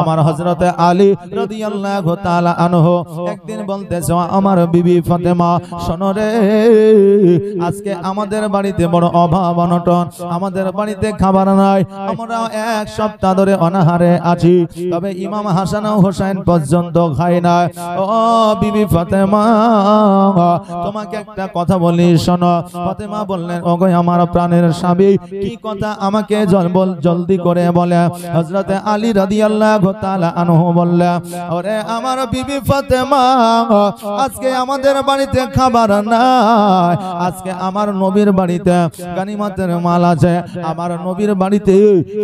আমার হযরতে আলী রাদিয়াল্লাহু তাআলা আনহু একদিন বলতেছে, আমার বিবি ফাতেমা শোনো রে, আজকে আমাদের বাড়িতে বড় অভাব অনটন, আমাদের বাড়িতে খাবার নাই, আমরা এক সপ্তাহ ধরে অনাহারে আছি, তবে ইমাম হাসান ও হোসেন পর্যন্ত খাই না। ও বিবি ফাতেমা, তোমাকে একটা কথা বলি শোনো। ফাতেমা বললেন, ওগো আমার প্রাণের স্বামী, কি কথা আমাকে জলদি করে বলে। হযরতে আলী রাদিয়াল্লাহু তাআলা আনহু বললেন, ওরে আমার বিবি ফাতেমা, আজকে আমাদের বাড়িতে খাবার নাই, আজকে আমার নবীর বাড়িতে গনিমতের মাল আছে, আমার নবীর বাড়িতে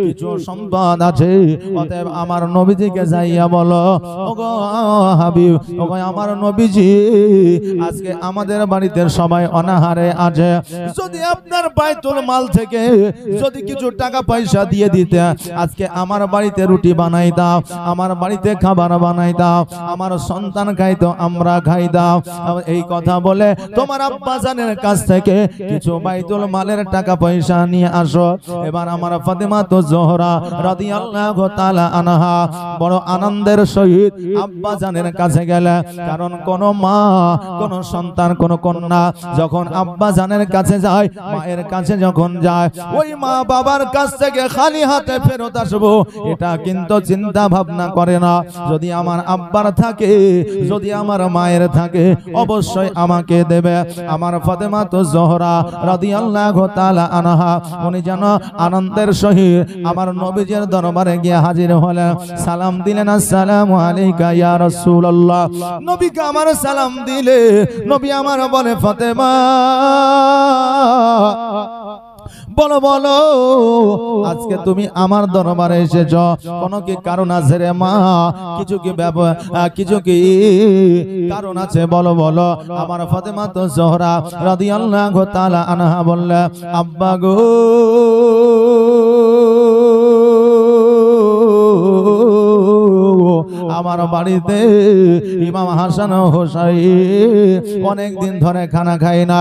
কিছু সম্পদ আছে, অতএব আমার নবীজিকে যাইয়া বলো, ওগো হাবিব, ওগো আমার নবীজি, আজকে আমাদের বাড়িতে সবাই অনাহারে আছে, যদি আপনার বাইতুল মাল থেকে যদি কিছু টাকা পয়সা দিয়ে দিতে, আজকে আমার বাড়িতে রুটি বানাই দাও, আমার বাড়িতে খাবার বানাই দাও, আমার সন্তান খাইতো, আমরা খাই দাও। এই কথা বলে তোমার আব্বা জানের কাছ থেকে কিছু বাইতুল মালের টাকা পয়সা নিয়ে আসো। এবার আমার ফাতেমা তো জোহরা রাদিয়াল্লাহু তাআলা আনহা বড় আনন্দের সহিত আব্বা জানের কাছে গেলে, কারণ কোন মা, কোন সন্তান, কোন কন্যা যখন আব্বা জানের কাছে যায়, মায়ের কাছে যখন যায়, ওই মা বাবার কাছ থেকে খালি হাতে ফেরত আসবো এটা কিন্তু চিন্তা ভাবনা করে না। যদি আমার আব্বার থাকে, যদি আমার মায়ের থাকে, অবশ্যই আমাকে দেবে। আমার ফাতেমা তো জোহরা রাদিয়াল্লাহু তাআলা আনহা উনি যেন আনন্দের সহিত আমার নবীজির দরবারে গিয়ে হাজির হলেন, সালাম দিলেন, আসসালামু আলাইকা ইয়া রাসূলুল্লাহ। নবীকে আমার সালাম দিলে নবী আমার বলে, ফাতেমা বলো বলো, আজকে তুমি আমার দরবারে এসেছ, কোন কি কারণ আছে রে মা? কিছু কি কারণ আছে, বলো বলো। আমার ফাতেমা তো জোহরা রাদিয়াল্লাহু তাআলা আনহা বললেন, আব্বা গো, আমার বাড়িতে ইমাম হাসান ও হোসাইন অনেক দিন ধরে খানা খাই না,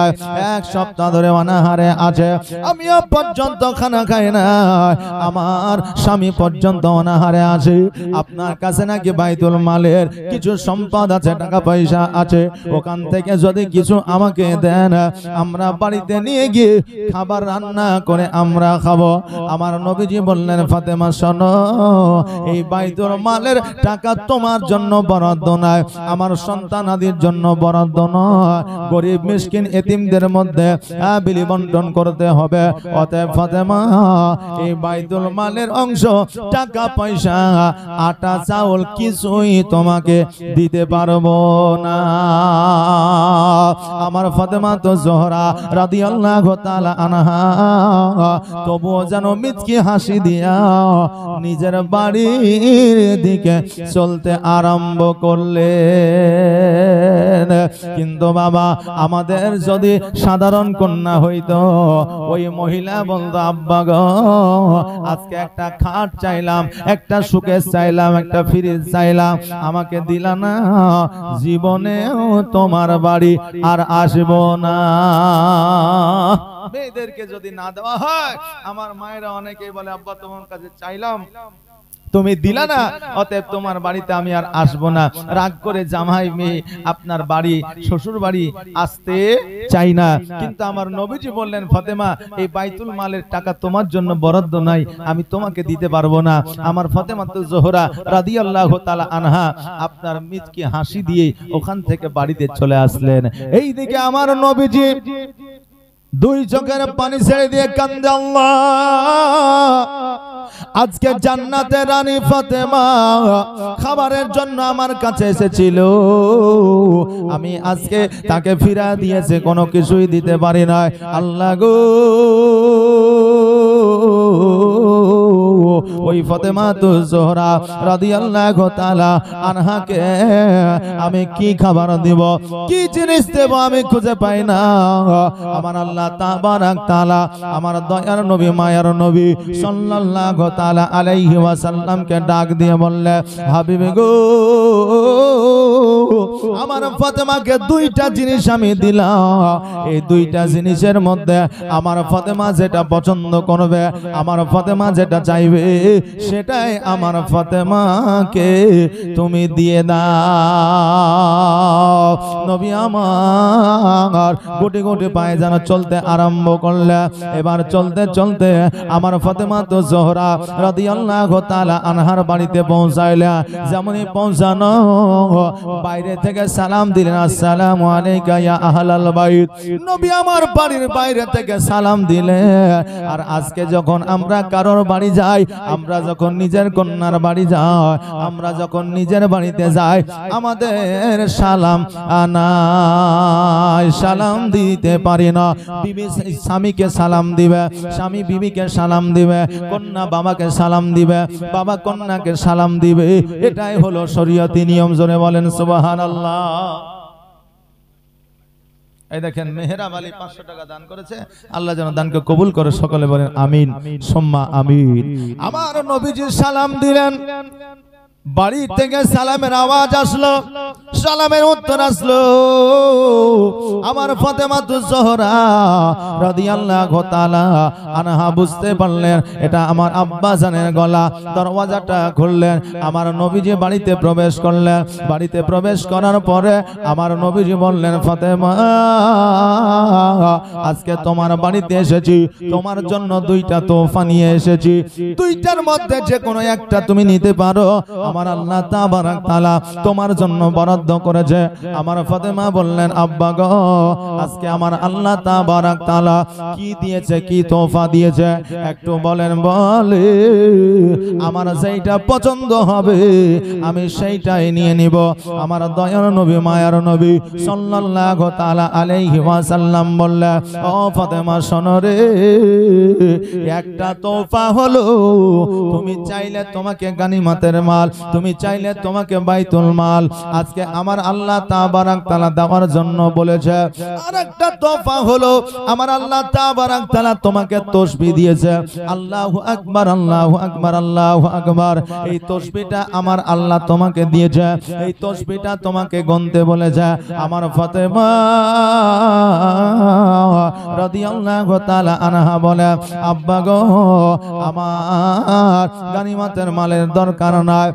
এক সপ্তাহ ধরে অনাহারে আছে, আমিও পর্যন্ত খানা খাই না, আমার স্বামী পর্যন্ত অনাহারে আছে। আপনার কাছে নাকি বাইতুল মালের কিছু সম্পদ আছে, টাকা পয়সা আছে, ওখান থেকে যদি কিছু আমাকে দেন, আমরা বাড়িতে নিয়ে গিয়ে খাবার রান্না করে আমরা খাবো। আমার নবীজি বললেন, ফাতেমা শোনো, এই বাইতুল মালের টাকা তোমার জন্য বরাদ্দ নয়, আমার সন্তানাদির জন্য বরাদ্দ নয়, গরিব মিসকিন এতিমদের মধ্যে বিলি বন্টন করতে হবে। অতএব ফাতেমা, এই বাইতুল মালের অংশ, টাকা পয়সা, আটা চাউল কিছুই তোমাকে দিতে পারবো না। আমার ফাতেমা তো জোহরা রাদিয়াল্লাহু তাআলা আনহা তবুও যেন মিচকি হাসি দিয়া নিজের বাড়ির দিকে চলতে আরম্ভ করলেন। কিন্তু বাবা, আমাদের যদি সাধারণ কন্যা হইতো, ওই মহিলা বলতো, আব্বা গো, আজকে একটা খাট চাইলাম, একটা শোকেস চাইলাম, একটা ফ্রিজ চাইলাম, আমাকে দিলা না, জীবনেও তোমার বাড়ি আর আসবো না। মেয়েদেরকে যদি না দেওয়া হয়, আমার মায়েরা অনেকেই বলে, আব্বা তোমার কাছে চাইলাম, তুমি দিলা না, অতএব তোমার বাড়িতে আমি আর আসবো না। রাগ করে জামাই মেয়ে আপনার বাড়ি, শ্বশুর বাড়ি আসতে চাই না। কিন্তু আমার নবীজি বললেন, ফাতেমা, এই বাইতুল মালের টাকা তোমার জন্য বরাদ্দ নাই, আমি তোমাকে দিতে পারবো না। আমার ফাতেমা তো জোহরা রাদিয়াল্লাহু তাআলা আনহা আপনার মিচকি হাসি দিয়ে ওখান থেকে বাড়িতে চলে আসলেন। এই দিকে আমার নবীজি দুই চোখের পানি ছেড়ে দিয়ে কান্দে, আল্লাহ, আজকে জান্নাতের রানী ফাতেমা খাবারের জন্য আমার কাছে এসেছিল, আমি আজকে তাকে ফিরা দিয়েছে, কোনো কিছুই দিতে পারি না। আল্লাহ গো, ওই ফাতেমা তো জোহরা রাদিয়াল্লাহু তাআলা আনহাকে আমি কি খাবার দিব, কি জিনিস দেব, আমি খুঁজে পাই না। আমার আল্লাহ তাবারাক তাআলা আমার দয়ার নবী, মায়ার নবী সাল্লাল্লাহু তাআলা আলাইহি ওয়াসাল্লামকে ডাক দিয়ে বললে, হাবিব গো, আমার ফাতেমাকে দুইটা জিনিস আমি দিলাম, এই দুইটা জিনিসের মধ্যে আমার ফাতেমা যেটা পছন্দ করবে, আমার ফাতেমা যেটা চাইবে, সেটাই আমার ফাতেমাকে তুমি দিয়ে দাও। নবী আমার গুটি গুটি পায়ে যেন চলতে আরম্ভ করলে। এবার চলতে চলতে আমার ফাতেমা তো জোহরা রাদিয়াল্লাহু তাআলা আনহার বাড়িতে পৌঁছাইলা। যেমনই পৌঁছানো বাইরে থেকে সালাম দিলেন, আসসালামু আলাইকা ইয়া আহলাল বাইত। নবী আমার বাড়ির বাইরে থেকে সালাম দিলে। আর আজকে যখন আমরা কারোর বাড়ি যাই, আমরা যখন নিজের কন্যার বাড়ি যাই, আমরা যখন নিজের বাড়িতে যাই, আমাদের সালাম আনাই, সালাম দিতে পারি না। বিবি স্বামীকে সালাম দিবে, স্বামী বিবিকে সালাম দিবে, কন্যা বাবাকে সালাম দিবে, বাবা কন্যাকে সালাম দিবে। এটাই হলো শরীয়তি নিয়ম। জোরে বলেন সুবহানাল্লাহ। এই দেখেন মেহরাব আলী 500 টাকা দান করেছে, আল্লাহ যেন দানকে কবুল করে। সকলে বলেন আমিন সুম্মা আমিন। আমার নবীজি সালাম দিলেন, বাড়ি থেকে সালামের আওয়াজ আসলো, সালামের উত্তর আসলো। আমার ফাতেমা তুজ জোহরা রাদিয়াল্লাহু তাআলা আনহা বুঝতে পারলেন এটা আমার আব্বা জানের গলা। দরওয়াজাটা খুললেন, আমার নবীজি বাড়িতে প্রবেশ করলেন। বাড়িতে প্রবেশ করার পরে আমার নবীজি বললেন, ফাতেমা আজকে তোমার বাড়িতে এসেছি, তোমার জন্য দুইটা তোফা নিয়ে এসেছি, দুইটার মধ্যে যে কোনো একটা তুমি নিতে পারো। আমার আল্লাহ তাবারাক তাআলা তোমার জন্য বরাদ্দ করেছে। আমার ফাতেমা বললেন, আব্বা গো আজকে আমার আল্লাহ তাবারাক তাআলা কি দিয়েছে, কি তোফা দিয়েছে একটু বলেন। বলে আমার যেইটা পছন্দ হবে আমি সেইটাই নিয়ে নিব। আমার দয়ার নবী মায়ার নবী সাল্লাল্লাহু তাআলা আলাইহি ওয়াসাল্লাম বললেন, ও ফাতেমা শোনো রে, একটা তোফা হলো তুমি চাইলে তোমাকে গানিমতের মাল, তুমি চাইলে তোমাকে বাইতুল মাল আজকে আমার আল্লাহ তাবারাক তাআলা দেওয়ার জন্য বলেছে। আরেকটা তোফা হলো আমার আল্লাহ তাবারাক তাআলা তোমাকে তাসবিহ দিয়েছে। আল্লাহু আকবার, আল্লাহু আকবার, আল্লাহু আকবার। এই তাসবিহটা আমার আল্লাহ তোমাকে দিয়েছে, এই তাসবিহটা তোমাকে গুনতে বলেছে। আমার ফাতেমা রাদিয়াল্লাহু তাআলা আনহা বলে, আব্বা গো আমার গানিমতের মালের দরকার নাই,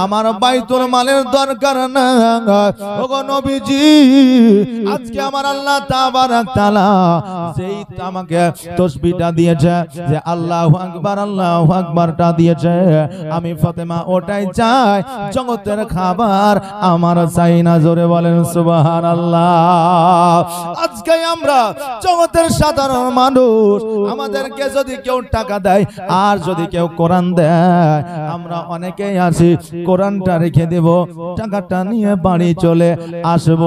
আমার বাইতুল মালের দরকার নাই। ওগো নবীজি আজকে আমার আল্লাহ তাবারাক তাআলা যেই আমাকে তাসবিহটা দিয়েছে, যে আল্লাহু আকবার, আল্লাহু আকবারটা দিয়েছে, আমি ফাতেমা ওটাই চাই, জগতের খাবার আমার চাই না। জোরে বলেন সুবহানাল্লাহ। আজকে আমরা জগতের সাধারণ মানুষ, আমাদেরকে যদি কেউ টাকা দেয় আর যদি কেউ কোরআন দেয়, আমরা অনেকেই আছি কোরআনটা রেখে দেব, টাকাটা নিয়ে বাড়ি চলে আসব।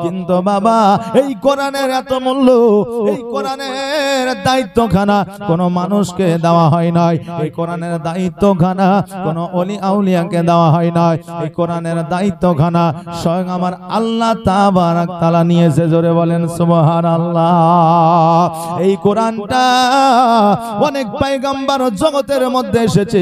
কিন্তু বাবা এই কোরআনের এত মূল্য, এই কোরআনের দায়িত্বখানা কোন মানুষকে দেওয়া হয় নাই, এই কোরআনের দায়িত্বখানা কোন ওলি আউলিয়াকে দেওয়া হয় নাই, এই কোরআনের দায়িত্বখানা স্বয়ং আমার আল্লাহ তাবারাক তাআলা নিয়েছে। জোরে বলেন সুবহানাল্লাহ। এই কোরআনটা অনেক পয়গম্বর জগতের মধ্যে এসেছে,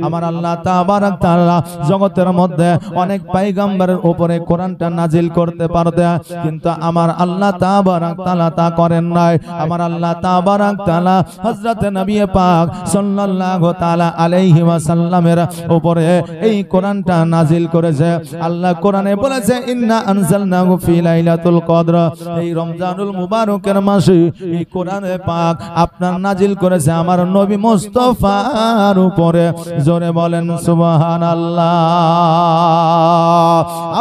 আমার আল্লাহ তাবারাক তাআলা জগতের মধ্যে অনেক পয়গম্বরের উপরে কোরআনটা নাজিল করতে পারতেন, কিন্তু আমার আল্লাহ তাবারাক তাআলা তা করেন নাই। আমার আল্লাহ তাবারাক তাআলা হযরত নবী পাক সাল্লাল্লাহু তাআলা আলাইহি ওয়াসাল্লামের উপরে এই কোরআনটা নাজিল করেছে। আল্লাহ কোরআনে বলেছে, ইন্না আনজালনাহু ফি লাইলাতুল কদর, এই রমজানুল মুবারকের মাসে এই কোরআনে পাক আপনার নাজিল করেছে আমার নবী মুস্তাফার উপরে। জোরে বলেন সুবহানাল্লাহ।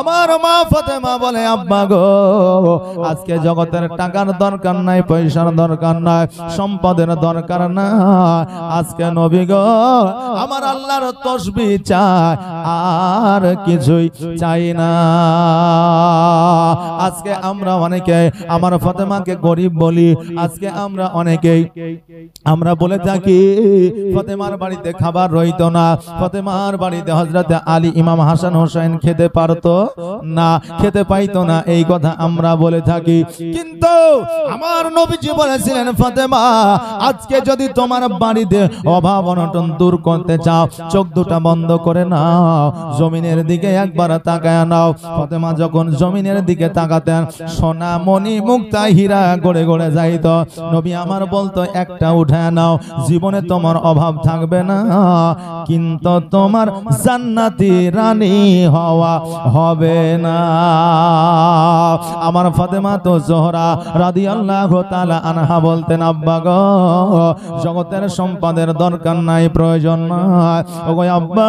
আমার মা ফাতেমা বলে, আব্বা গো আজকে জগতের টাকার দরকার নাই, পয়সার দরকার নাই, সম্পদের দরকার নাই, আজকে নবী গো আমার আল্লাহর তাসবিহ চাই, আর কিছুই চাই না। আজকে আমরা অনেকে আমার ফাতেমাকে গরিব বলি, আজকে আমরা অনেকেই আমরা বলে থাকি ফাতেমার বাড়িতে খাবার রইতো না, ফাতেমার বাড়িতে হযরত আলী ইমাম হাসান হোসেন খেতে পারত পারতো না, খেতে পাইতো না, এই কথা আমরা বলে থাকি। কিন্তু আমার নবীজি বলেছিলেন, ফাতেমা আজকে যদি তোমার বাড়িতে অভাব অনটন দূর করতে চাও, চোখ দুটা বন্ধ করে নাও, জমিনের দিকে একবার তাকায় নাও। ফাতেমা যখন জমিনের দিকে তাকাতেন, সোনা মণি মুক্তা হীরা গড়ে গড়ে যাইতো। নবী আমার বলতো, একটা উঠায় নাও, জীবনে তোমার অভাব থাকবে না, কিন্তু তোমার জান্নাতি রানী হওয়া হবে না। আমার ফাতেমা তো জোহরা রাদিয়াল্লাহু তাআলা আনহা বলতেন, আব্বা গো, জগতের সম্পদের দরকার নাই, প্রয়োজন নাই, ওগো আব্বা,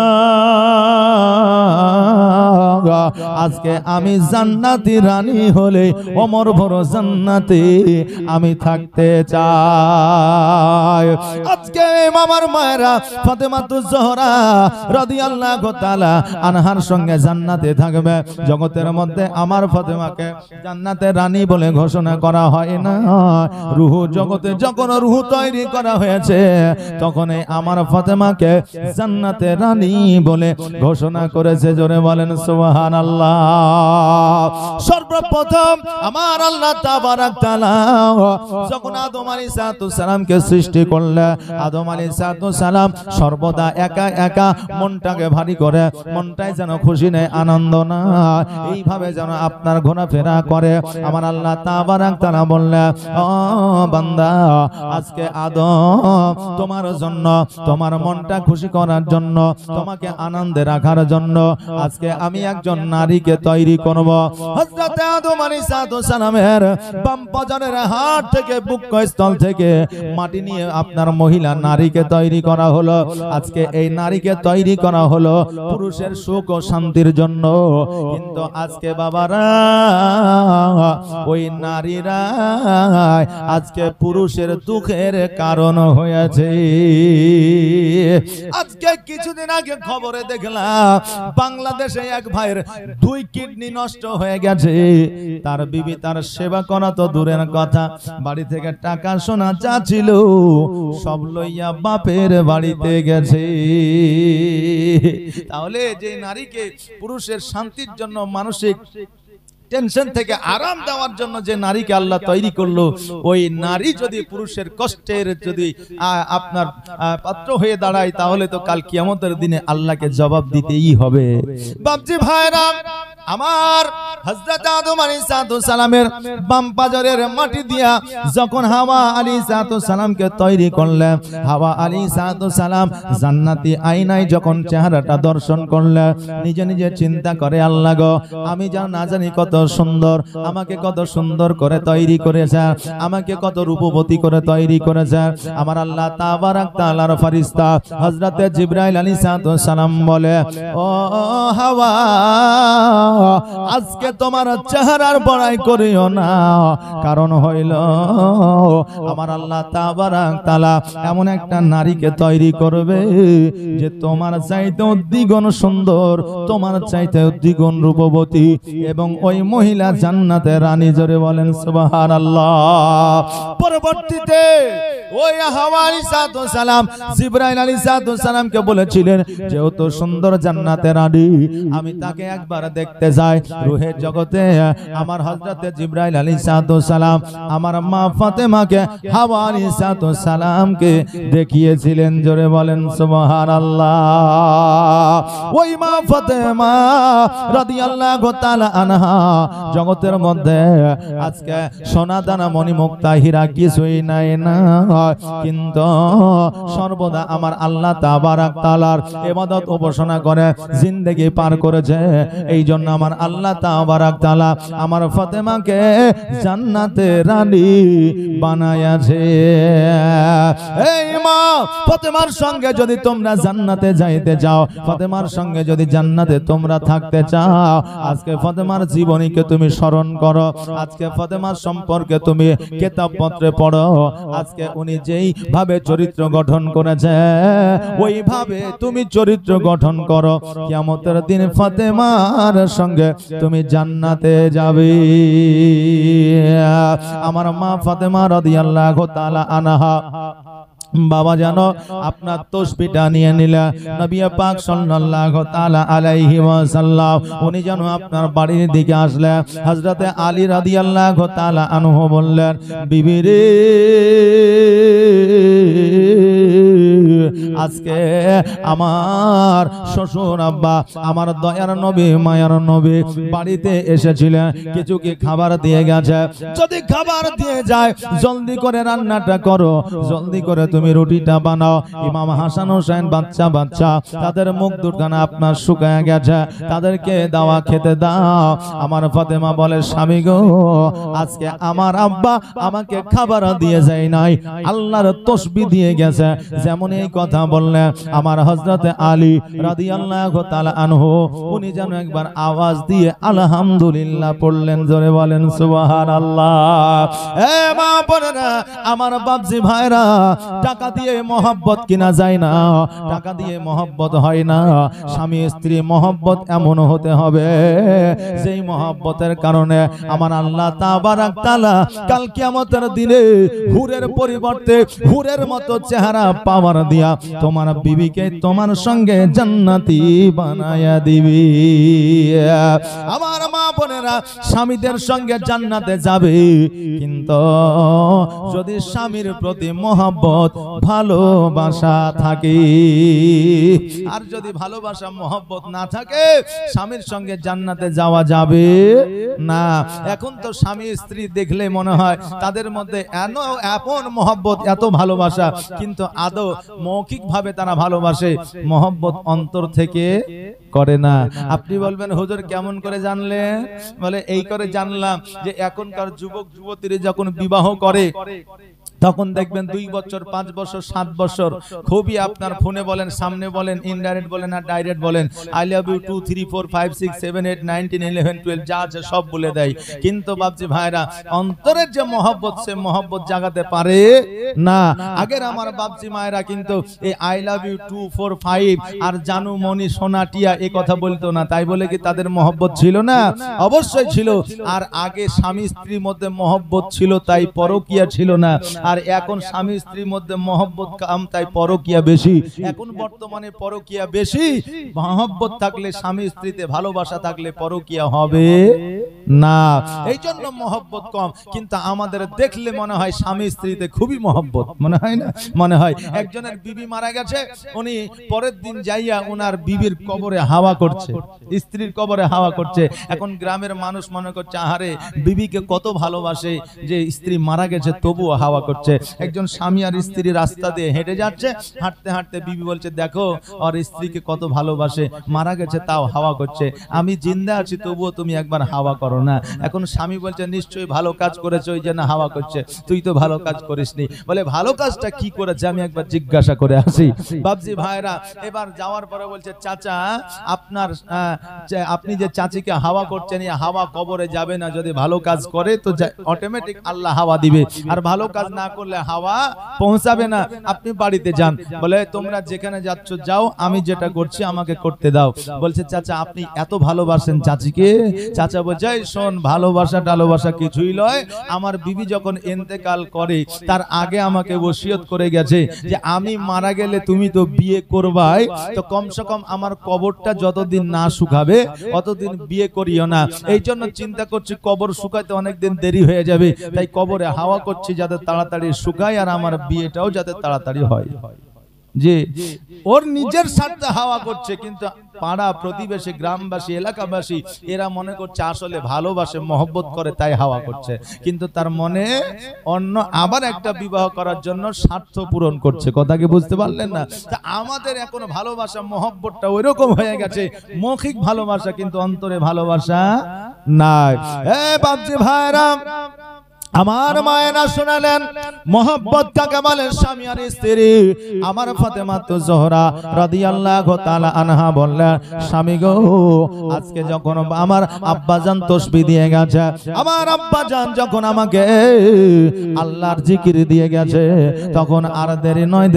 আজকে আমি জান্নাতি রানী হলে অমর ভরো জান্নাতে আমি থাকতে চাই। আজকে মামার মায়েরা ফাতেমা তো জোহরা রাদিয়াল্লাহু তাআলা আনহার সঙ্গে জান্নাতে থাকবে। জগতের মধ্যে আমার ফাতেমাকে জান্নাতের রানী বলে ঘোষণা করা হয় না। রূহ জগতে যখন রূহ তৈরি করা হয়েছে, তখন আমার ফাতেমাকে জান্নাতের রানী বলে ঘোষণা করেছে। জোরে বলেন সুবহানাল্লাহ। সর্বপ্রথম আমার আল্লাহ তাবারাক তাআলা যখন আদম আলাইহিস সালামকে সৃষ্টি করলেন, আদম আলাইহিস সালাম সর্বদা একা একা মনটাকে ভারী করে, মনটাই যেন খুশি নেই, আনন্দ না, এইভাবে যেন আপনার ঘোরাফেরা করে। আমার আল্লাহ তাবারাক তাআলা বললেন, ও বান্দা, আজকে আদম তোমার জন্য, তোমার মনটা খুশি করার জন্য, তোমাকে আনন্দে রাখার জন্য আজকে আমি একজন নারীকে তৈরি করব। হযরত আদম আলাইহিস সালামের বাম পাজরের হাড় থেকে, বুকস্থল থেকে মাটি নিয়ে আপনার মহিলা নারীকে তৈরি করা হলো। আজকে এই নারীকে তৈরি করা হলো পুরুষের সুখ ও শান্তির জন্য। কিন্তু আজকে বাবারা, ওই নারীরা আজকে পুরুষের দুঃখের কারণ হয়েছে। আজকে কিছুদিন আগে খবরে দেখলাম, বাংলাদেশে এক ভাইয়ের 2 কিডনি নষ্ট হয়ে গেছে। তার বিবি তার সেবা করা তো দূরের কথা, বাড়ি থেকে টাকা সোনা যা ছিল সব লইয়া বাপের বাড়িতে গেছে। তাহলে যে নারীকে পুরুষের শান্তির জন্য, মানসিক টেনশন থেকে আরাম দেওয়ার জন্য যে নারীকে আল্লাহ তৈরি করলো, ওই নারী যদি পুরুষের কষ্টের যদি আপনার পাত্র হয়ে দাঁড়ায়, তাহলে তো কাল কিয়ামতের দিনে আল্লাহকে জবাব দিতেই হবে। বাপজি ভাইরা আমার, হযরত আদম আলাইহিস সালামের বাম পাজরের মাটি দিয়া যখন হাওয়া আলাইহিস সালামকে তৈরি করলেন, হাওয়া আলাইহিস সালাম জান্নাতি আয়নায় যখন চেহারাটা দর্শন করলেন, নিজে নিজে চিন্তা করে, আল্লাহ গো, আমি না জানি কত সুন্দর, আমাকে কত সুন্দর করে তৈরি করেছে, আমাকে কত রূপবতী করে তৈরি করেছে। আমার আল্লাহ তাবারাক তাআলার ফেরেশতা হযরত জিবরাইল আলাইহিস সালাম বলে, ও হাওয়া, আজকে তোমার চেহারার বড়াই করিও না, কারণ হইল আমার আল্লাহ তাবারাক তাআলা এমন একটা নারীকে তৈরি করবে যে তোমার চাইতে দ্বিগুণ সুন্দর, তোমার চাইতে দ্বিগুণ রূপবতী, এবং ওই মহিলা জান্নাতের রানী। জোরে বলেন সুবহানাল্লাহ। পরবর্তীতে ওই হাওয়া আলাইহিস সালাম জিবরাইল আলাইহিস সালামকে বলেছিলেন, যেহেতু সুন্দর জান্নাতের রানী, আমি তাকে একবার দেখতে যাই। রূহের জগতে আমার হযরত জিবরাইল আলাইহিস সালাম আমার মা ফাতেমাকে হাওয়া আলাইহিস সালামকে দেখিয়েছিলেন। জোরে বলেন সুবহানাল্লাহ। ওই মা ফাতেমা রাদিয়াল্লাহু তাআলা আনহা জগতের মধ্যে আজকে সোনা দানা মণি মুক্তা হীরা কিছুই নাই না, কিন্তু সর্বদা আমার আল্লাহ তাবারাক তাআলার ইবাদত উপাসনা করে জিন্দেগি পার করেছে। এই জন্য আমার আল্লাহ তাবারাক তাআলা আমার ফাতেমাকে জান্নাতের রানী বানায়াছে। এই মা ফাতেমার সঙ্গে যদি তোমরা জান্নাতে যাইতে চাও, ফাতেমার সঙ্গে যদি জান্নাতে তোমরা থাকতে চাও, আজকে ফাতেমার জীবনীকে তুমি স্মরণ করো, আজকে ফাতেমার সম্পর্কে তুমি কিতাবপত্রে পড়ো। আজকে উনি যেই ভাবে চরিত্র গঠন করেছে, ওইভাবে তুমি চরিত্র গঠন করো, কিয়ামতের দিন ফাতেমার সঙ্গে তুমি জান্নাতে যাবে। আমার মা ফাতেমা রাদিয়াল্লাহু তাআলা আনহা বাবা জানো আপনার তসবিহটা নিয়ে নিলা নবী পাক সাল্লাল্লাহু তাআলা আলাইহি ওয়াসাল্লাম উনি যেন আপনার বাড়ির দিকে আসলেন হযরতে আলী রাদিয়াল্লাহু তাআলা আনহু বললেন বিবি রে আজকে আমার শ্বশুর আব্বা আমার দয়ার নবী মায়ার নবী বাড়িতে এসেছিলেন কিছু কি খাবার দিয়ে গেছে যদি খাবার দিয়ে যায় জলদি করে রান্নাটা করো জলদি করে তুমি রুটিটা বানাও ইমাম হাসান হোসেন বাচ্চা বাচ্চা তাদের মুখ দুখানা আপনার শুকায় গেছে তাদেরকে দাওয়া খেতে দাও আমার ফাতেমা বলে স্বামী গো আজকে আমার আব্বা আমাকে খাবার দিয়ে যায় নাই আল্লাহর তাসবিহ দিয়ে গেছে যেমন এই কথা বললেন আমার হযরতে আলী রাদিয়াল্লাহু তাআলা আনহু উনি যেন একবার আওয়াজ দিয়ে আলহামদুলিল্লাহ পড়লেন জোরে বলেন সুবহানাল্লাহ এ মা বোনেরা আমার বাপজি ভাইরা টাকা দিয়ে মহব্বত কিনা যায় না টাকা দিয়ে মহব্বত হয় না স্বামী স্ত্রী মহব্বত এমন হতে হবে যেই মহব্বতের কারণে আমার আল্লাহ তাবারাক তাআলা কাল কিয়ামতের দিনে হুরের পরিবর্তে হুরের মতো চেহারা পাওয়ার দিয়া তোমার বিবিকে তোমার সঙ্গে জান্নাতি বানায়া দিবি আমার মা বোনেরা স্বামীদের সঙ্গে জান্নাতে যাবে কিন্তু যদি স্বামীর প্রতি মহব্বত ভালোবাসা থাকে আর যদি ভালোবাসা মহব্বত না থাকে স্বামীর সঙ্গে জান্নাতে যাওয়া যাবে না এখন তো স্বামী স্ত্রী দেখলে মনে হয় তাদের মধ্যে এমন মহব্বত এত ভালোবাসা কিন্তু আদৌ মৌখিক ভাবে তারা ভালোবাসে মহব্বত অন্তর থেকে করে না আপনি বলবেন হুজুর কেমন করে জানলেন বলে এই করে জানলাম যে এখনকার যুবক যুবতীরা যখন বিবাহ করে তখন দেখবেন 2 বছর 5 বছর 7 বছর খুবই আপনার ফোনে বলেন সামনে বলেন ইনডাইরেক্ট বলেন আর ডাইরেক্ট বলেন আই লাভ ইউ 2 3 4 5 6 7 8 9 10 11 12 যা আছে সব বলে দেয় কিন্তু বাপজি ভাইরা অন্তরের যে মহব্বত সে মহব্বত জাগাতে পারে না আগের আমার বাপজি মায়েরা কিন্তু এই আই লাভ ইউ 2 4 5 আর জানু মনি সোনা টিয়া এই কথা বলতো না তাই বলে কি তাদের মহব্বত ছিল না অবশ্যই ছিল আর আগে স্বামী স্ত্রীর মধ্যে মহব্বত ছিল তাই পরকীয়া ছিল না আর এখন স্বামী স্ত্রীর মধ্যে মহব্বত কম তাই পরকীয়া বেশি এখন বর্তমানে পরকীয়া বেশি মহব্বত থাকলে স্বামী স্ত্রীতে ভালোবাসা থাকলে পরকীয়া হবে না এইজন্য মহব্বত কম কিন্তু আমাদের দেখলে মনে হয় স্বামী স্ত্রীতে খুবই মহব্বত মনে হয় না মনে হয় একজনের বিবি মারা গেছে উনি পরের দিন যাইয়া ওনার বিবির কবরে হাওয়া করছে স্ত্রীর কবরে হাওয়া করছে এখন গ্রামের মানুষ মনে করছে আহারে বিবিকে কত ভালোবাসে যে স্ত্রী মারা গেছে তবুও হাওয়া করছে একজন স্বামী আর স্ত্রী রাস্তা দিয়ে হেঁটে যাচ্ছে হাঁটতে হাঁটতে বিবি বলছে দেখো আর স্ত্রীকে কত ভালোবাসে মারা গেছে তাও হাওয়া করছে আমি জিন্দা আছি তবুও তুমি একবার হাওয়া করো না এখন স্বামী বলছে নিশ্চয়ই ভালো কাজ করেছে ওই জন্য হাওয়া করছে তুই তো ভালো কাজ করিসনি বলে ভালো কাজটা কি করেছে আমি একবার জিজ্ঞাসা করে আসি বাপজি ভাইরা এবার যাওয়ার পরে বলছে চাচা আপনার আপনি যে চাচিকে হাওয়া করছেন এই হাওয়া কবরে যাবে না যদি ভালো কাজ করে তো অটোমেটিক আল্লাহ হাওয়া দিবে আর ভালো কাজ না করলে হাওয়া পৌঁছাবে না আপনি বাড়িতে যান বলে তোমরা যেখানে যাচ্ছ যাও আমি যেটা করছি আমাকে করতে দাও বলছে চাচা আপনি এত ভালোবাসেন চাচিকে চাচা বলছে শোন ভালোবাসা টালোবাসা কিছুই নয় আমার বিবি যখন ইন্তেকাল করে তার আগে আমাকে ওসিয়ত করে গেছে যে আমি মারা গেলে তুমি তো বিয়ে করবাই তো কমসে কম আমার কবরটা যতদিন না শুকাবে অতদিন বিয়ে করিও না এই জন্য চিন্তা করছি কবর শুকাইতে অনেকদিন দেরি হয়ে যাবে তাই কবরে হাওয়া করছি যাতে তাড়াতাড়ি শুকায় আর আমার বিয়েটাও যাতে তাড়াতাড়ি হয় যে ওর নিজের স্বার্থে হাওয়া করছে কিন্তু পাড়া প্রতিবেশী গ্রামবাসী এলাকাবাসী এরা মনে করছে আসলে ভালোবাসে মহব্বত করে তাই হাওয়া করছে কিন্তু তার মনে অন্য আবার একটা বিবাহ করার জন্য স্বার্থ পূরণ করছে কথা কি বুঝতে পারলেন না তা আমাদের এখন ভালোবাসা মহব্বতটা ওইরকম হয়ে গেছে মৌখিক ভালোবাসা কিন্তু অন্তরে ভালোবাসা নাই এ বাপজি ভাইরা আমার মায়েরা শোনালেন মোহব্বত কাকে বলে স্বামী আর স্ত্রী আমার ফাতেমা তো জোহরা রাদিয়াল্লাহু তাআলা আনহা বললেন স্বামী গো আজকে যখন আমার আব্বাজান তাসবিহ দিয়ে গেছে আমার আব্বাজান যখন আমাকে আল্লাহর জিকির দিয়ে গেছে তখন আর দেরি নয়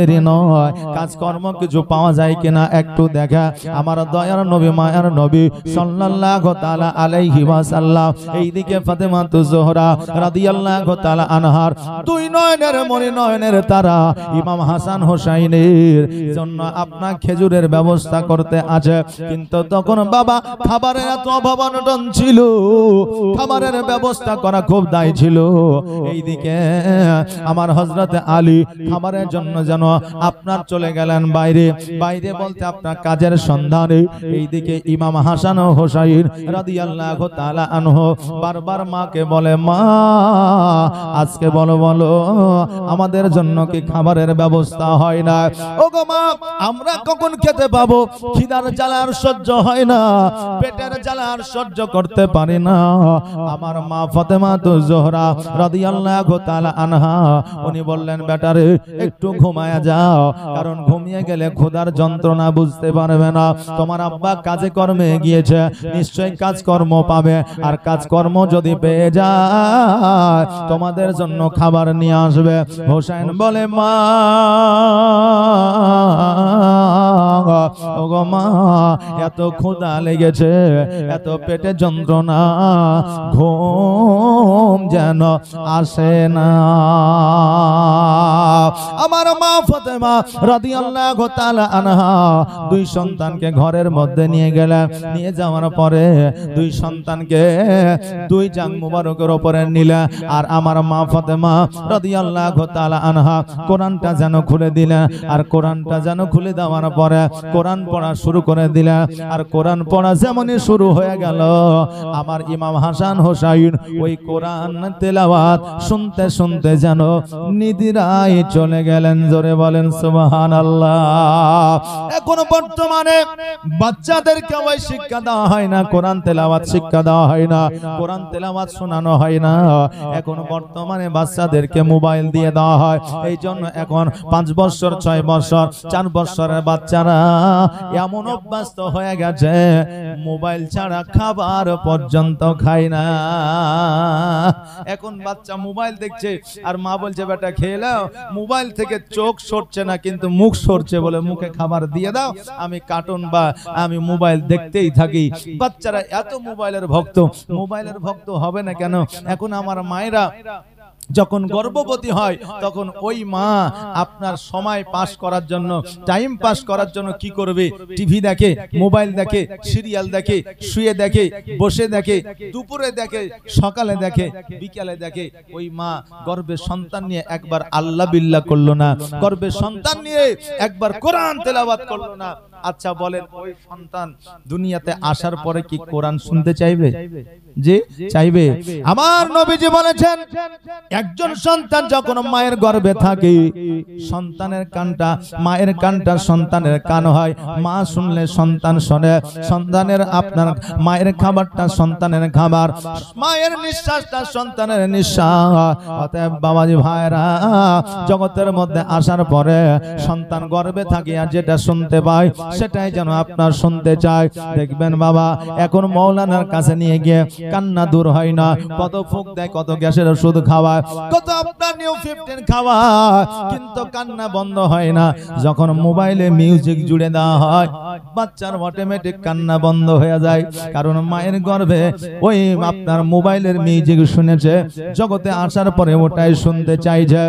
কাজকর্ম কিছু পাওয়া যায় কিনা একটু দেখা আমার দয়ার নবী মায়ার নবী সাল্লাল্লাহু তাআলা আলাইহি ওয়াসাল্লাম এইদিকে ফাতেমা তো জোহরা রাদিয়াল্লাহু রাদিয়াল্লাহু তাআলা আনহার দুই নয়নের মনি নয়নের তারা ইমাম হাসান হোসাইনের জন্য আপনার খেজুরের ব্যবস্থা করতে আছে। কিন্তু তখন বাবা খাবারের এত অভাব অনটন ছিল, খাবারের ব্যবস্থা করা খুব দায় ছিল। এইদিকে আমার হযরতে আলী খাবারের জন্য যেন আপনার চলে গেলেন বাইরে, বাইরে বলতে আপনার কাজের সন্ধানে। এইদিকে ইমাম হাসান ও হোসাইন রাদিয়াল্লাহু তাআলা আনহু বারবার মাকে বলে, মা আজকে বলো বলো আমাদের জন্য কি খাবারের ব্যবস্থা হয় না? ওগো মা, আমরা কখন খেতে পাবো? খিদার জ্বালা আর সহ্য হয় না, পেটের জ্বালা আর সহ্য করতে পারি না। আমার মা ফাতেমাতুজ জোহরা রাদিয়াল্লাহু তাআলা আনহা উনি বললেন, বেটারে একটু ঘুমায়া যাও, কারণ ঘুমিয়ে গেলে ক্ষুধার যন্ত্রণা বুঝতে পারবে না। তোমার আব্বা কাজে কর্মে গিয়েছে, নিশ্চয়ই কাজকর্ম পাবে, আর কাজকর্ম যদি পেয়ে যায় তোমাদের জন্য খাবার নিয়ে আসবে। হোসেন বলে, মা ওগো মা, এত ক্ষুধা লেগেছে, এত পেটে যন্ত্রণা, ঘুম যেন আসে না। আমার মা ফাতেমা রাদিয়াল্লাহু তাআলা আনহা দুই সন্তানকে ঘরের মধ্যে নিয়ে গেলেন। নিয়ে যাওয়ার পরে দুই সন্তানকে দুই জাং মুবারকের উপরে নিলেন। আর আমার মা ফাতেমা রাদিয়াল্লাহু তাআলা আনহা কোরআনটা যেন খুলে দিলেন। আর কোরআনটা যেন খুলে দেওয়ার পরে কোরআন পড়া শুরু করে দিলেন। আর কোরআন পড়া যেমনই শুরু হয়ে গেল, আমার ইমাম হাসান হোসাইন ওই কোরআন তেলাওয়াত শুনতে শুনতে যেন নিদ্রায় চলে গেলেন। জোরে বলেন সুবহানাল্লাহ। এখন বর্তমানে বাচ্চাদেরকে ওই শিক্ষা দেওয়া হয় না, কোরআন তেলাওয়াত শিক্ষা দেওয়া হয় না, কোরআন তেলাওয়াত শোনানো হয় না। এখন বর্তমানে বাচ্চাদেরকে মোবাইল দিয়ে দেওয়া হয়। এই জন্য এখন 5 বছর 6 বছর 4 বছরের বাচ্চারা এমন অভ্যস্ত হয়ে গেছে মোবাইল ছাড়া খাবার পর্যন্ত খায় না। এখন বাচ্চা মোবাইল দেখছে আর মা বলছে, বেটা খেয়ে নাও। মোবাইল থেকে চোখ সরছে না, কিন্তু মুখ সরছে, বলে মুখে খাবার দিয়ে দাও, আমি কার্টুন বা আমি মোবাইল দেখতেই থাকি। বাচ্চারা এত মোবাইলের ভক্ত। মোবাইলের ভক্ত হবে না কেন? এখন আমার মায়েরা যখন গর্ভবতী হয় তখন ওই মা আপনার সময় পাস করার জন্য, টাইম পাস করার জন্য কি করবে? টিভি দেখে, মোবাইল দেখে, সিরিয়াল দেখে, শুয়ে দেখে, বসে দেখে, দুপুরে দেখে, সকালে দেখে, বিকালে দেখে। ওই মা গর্ভে সন্তান নিয়ে একবার আল্লাহ বিল্লাহ করলো না, গর্ভে সন্তান নিয়ে একবার কোরআন তেলাওয়াত করলো না। আচ্ছা বলেন, ওই সন্তান দুনিয়াতে আসার পরে কি কোরআন শুনতে চাইবে? যে চাইবে? আমার নবীজি বলেছেন, একজন সন্তান যখন মায়ের গর্ভে থাকে, সন্তানের কানটা মায়ের কানটা সন্তানের কান হয়। মা শুনলে সন্তান শোনে। সন্তানের আপনার মায়ের খাবারটা সন্তানের খাবার, মায়ের নিঃশ্বাসটা সন্তানের নিঃশ্বাস। অতএব বাবাজি ভাইরা, জগতের মধ্যে আসার পরে সন্তান গর্ভে থাকে আর যেটা শুনতে পায় সেটাই যেন আপনার শুনতে চায়। দেখবেন বাবা, এখন মৌলানার কাছে নিয়ে গিয়ে কান্না দূর হয় না, কত ফুক দেয়, কত গ্যাসের ওষুধ খাওয়ায়, কত আপনার নিউ 15 খাওয়ায়, কিন্তু কান্না বন্ধ হয় না। যখন মোবাইলে মিউজিক জুড়ে দেওয়া হয়, বাচ্চার অটোমেটিক কান্না বন্ধ হয়ে যায়, কারণ মায়ের গর্ভে ওই আপনার মোবাইলের মিউজিক শুনেছে, জগতে আসার পরে ওটাই শুনতে চাইছে।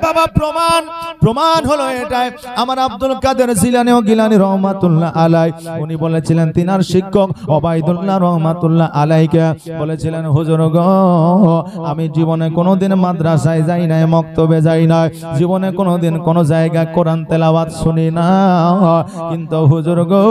বাবা, প্রমাণ প্রমাণ হলো এটাই। আমার আব্দুল কাদের জিলানী ও গিলানী রহমাতুল্লাহ আলাই উনি বলেছিলেন, তিনার শিক্ষক ওবাইদুল্লাহ রহমাতুল্লাহ আলাইকে বলেছিলেন, হুজুর গো, আমি জীবনে কোনোদিন মাদ্রাসায় যাই নাই, মক্তবে যাই নাই, জীবনে কোনোদিন কোনো জায়গায় কোরআন তেলাওয়াত শুনি না, কিন্তু হুজুর গো,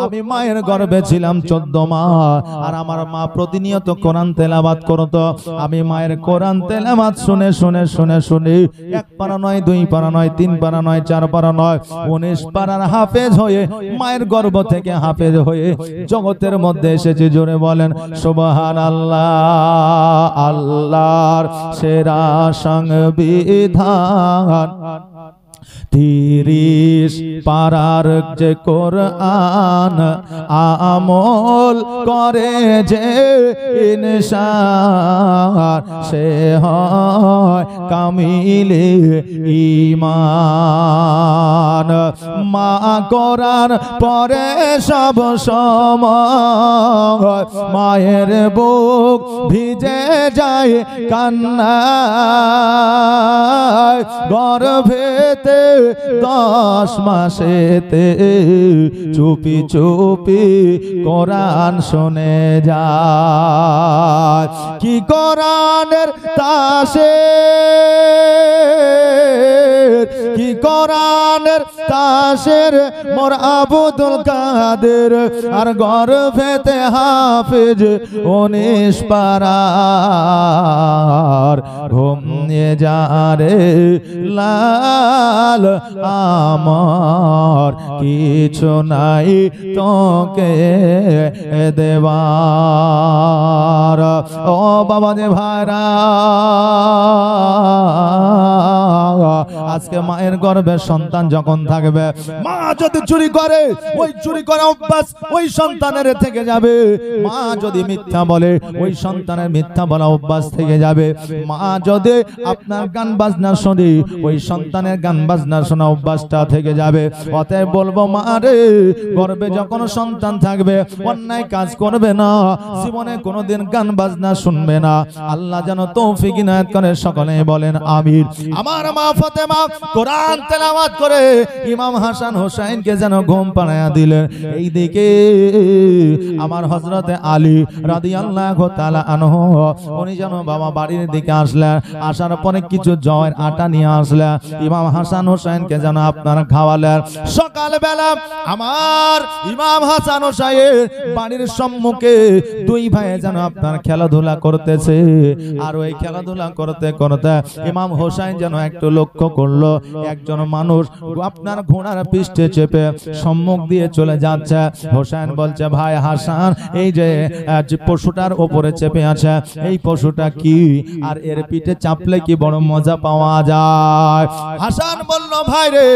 আমি মায়ের গর্ভে ছিলাম 14 মাস, আর আমার মা প্রতিনিয়ত কোরআন তেলাওয়াত করতো। আমি মায়ের কোরআন তেলাওয়াত শুনে শুনে শুনে শুনে 1 পারা নয়, 2 পারা নয়, 3 পারা নয়, 4 পারা নয়, 19 পারার হাফেজ হয়ে, মায়ের গর্ভ থেকে হাফেজ হয়ে জগতের মধ্যে এসেছে। জোরে বলেন সুবহানাল্লাহ। আল্লাহর সেরা সংবিধান 30 পারার যে কোরআন আমল করে যে ইনসান সে হয় কামিলে ঈমান। মা কোরআন পড়ে সব সময় মায়ের বুক ভিজে যায় কান্নায়। গর্ভেতে 10 মাসেতে চুপি চুপি কোরআন শুনে যায়। কি কোরআনের তাসের, কি কোরআনের তাসের মোর আব্দুল কাদের। আর গর্ভেতে হাফেজ 19 পারার ঘুমিয়ে যারে লাল আমার কিছু নাই তোকে দেবার। ও বাবা যে ভাইরা, আজকে মায়ের গর্ভে সন্তান যখন থাকবে, মা যদি চুরি করে ওই চুরি করা অভ্যাস ওই সন্তানের থেকে যাবে। মা যদি মিথ্যা বলে ওই সন্তানের মিথ্যা বলা অভ্যাস থেকে যাবে। মা যদি আপনার গান বাজনা শুনে ওই সন্তানের গান বাজনা শোনা অভ্যাসটা থেকে যাবে। অতএব বলবো মা রে, গর্ভে যখন সন্তান থাকবে অন্যায় কাজ করবে না, জীবনে কোনোদিন গান বাজনা শুনবে না। আল্লাহ যেন তৌফিক ইনায়াত করে, সকলে বলেন আমিন। আমার মা ফাতেমা কোরআন তেলাওয়াত করে ইমাম হাসান হোসেনকে যেন ঘুম পাড়ায়া দিলেন। এইদিকে আমার হযরতে আলী রাদিয়াল্লাহু তাআলা আনহু উনি যেন বাবা বাড়ির দিকে আসলেন। আসার পরে কিছু জয়ের আটা নিয়ে আসলেন, ইমাম হাসান হোসেনকে যেন আপনারা খাওয়ালেন। সকালবেলা আমার ইমাম হাসান হোসেন বাড়ির সম্মুখে 2 ভাই যেন আপনার খেলাধুলা করতেছে। আর ওই খেলাধুলা করতে করতে ইমাম হোসেন যেন একটু লক্ষ্য করলো একজন মানুষ আপনার ঘোড়ার পিঠে চেপে সম্মুখ দিয়ে চলে যাচ্ছে। হোসেন বলছে, ভাই হাসান, এই যে পশুটার উপরে চেপে আছে এই পশুটা কি, আর এর পিঠে চাপলে কি বড় মজা পাওয়া যায়? হাসান বলল, ভাই রে,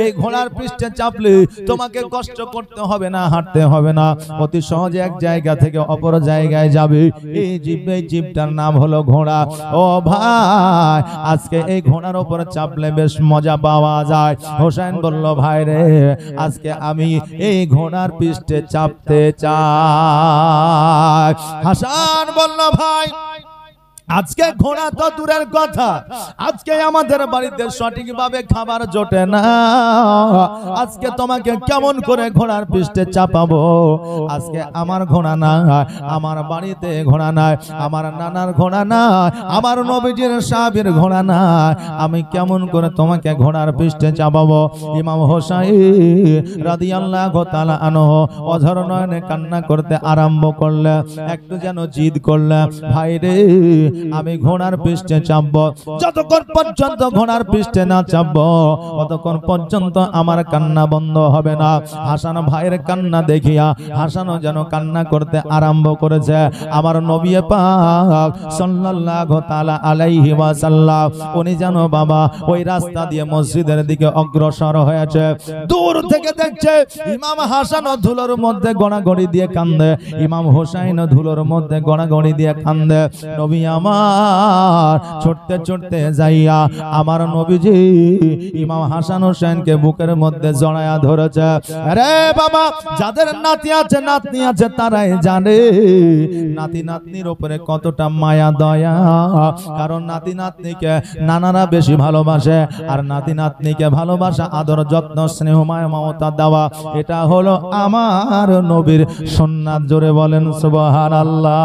এই ঘোড়ার পিঠে চাপলে তোমাকে কষ্ট করতে হবে না, হাঁটতে হবে না, অতি সহজে এক জায়গা থেকে অপর জায়গায় যাবে। এই জীবটার নাম হলো ঘোড়া। ও ভাই, আজকে এই ঘোড়ার উপরে চাপলে বেশ মজা পাওয়া যায়। হোসেন বলল, ভাই রে, আজকে আমি এই ঘোড়ার পিঠে চাপতে চাই। হাসান বলল, ভাই আজকে ঘোড়া তো দূরের কথা, আজকে আমাদের বাড়িতে সঠিকভাবে খাবার জোটে না। আজকে তোমাকে কেমন করে ঘোড়ার পিঠে চাপাবো? আজকে আমার ঘোড়া না, আমার বাড়িতে ঘোড়া নাই, আমার নানার ঘোড়া না, আমার নবীজির সাহাবীর ঘোড়া না, আমি কেমন করে তোমাকে ঘোড়ার পিঠে চাপাবো? ইমাম হোসেন রাদিয়াল্লাহু তাআলা আনহু অঝর নয়নে কান্না করতে আরম্ভ করলে, একটু যেন জিদ করলে, ভাই রে, আমি ঘোড়ার পিঠে চাপবো। যতক্ষণ পর্যন্ত ঘোড়ার পিঠে না চাপবো ততক্ষণ পর্যন্ত আমার কান্না বন্ধ হবে না। হাসান ভাইয়ের কান্না দেখিয়া হাসানও যেন কান্না করতে আরম্ভ করেছে। আমার নবী পাক সাল্লাল্লাহু তাআলা আলাইহি ওয়াসাল্লাম উনি যেন বাবা ওই রাস্তা দিয়ে মসজিদের দিকে অগ্রসর হয়েছে। দূর থেকে দেখছে ইমাম হাসান ধুলোর মধ্যে গড়াগড়ি দিয়ে কান্দে, ইমাম হোসেন ধুলোর মধ্যে গড়াগড়ি দিয়ে কান্দে। নবী আমার ছুটতে ছুটতে যাইয়া আমার নবীজি ইমাম হাসান হোসেনকে বুকের মধ্যে জড়ায়া ধরেছে। আরে বাবা, যাদের নাতি আছে নাতনি আছে তারাই জানে নাতি নাতনির উপরে কতটা মায়া দয়া। কারণ নাতি নাতনিকে নানারা বেশি ভালোবাসে, আর নাতি নাতনিকে ভালোবাসা, আদর, যত্ন, স্নেহ, মায়া, মমতা দেওয়া, এটা হলো আমার নবীর সুন্নাত। জোরে বলেন সুবহানাল্লাহ।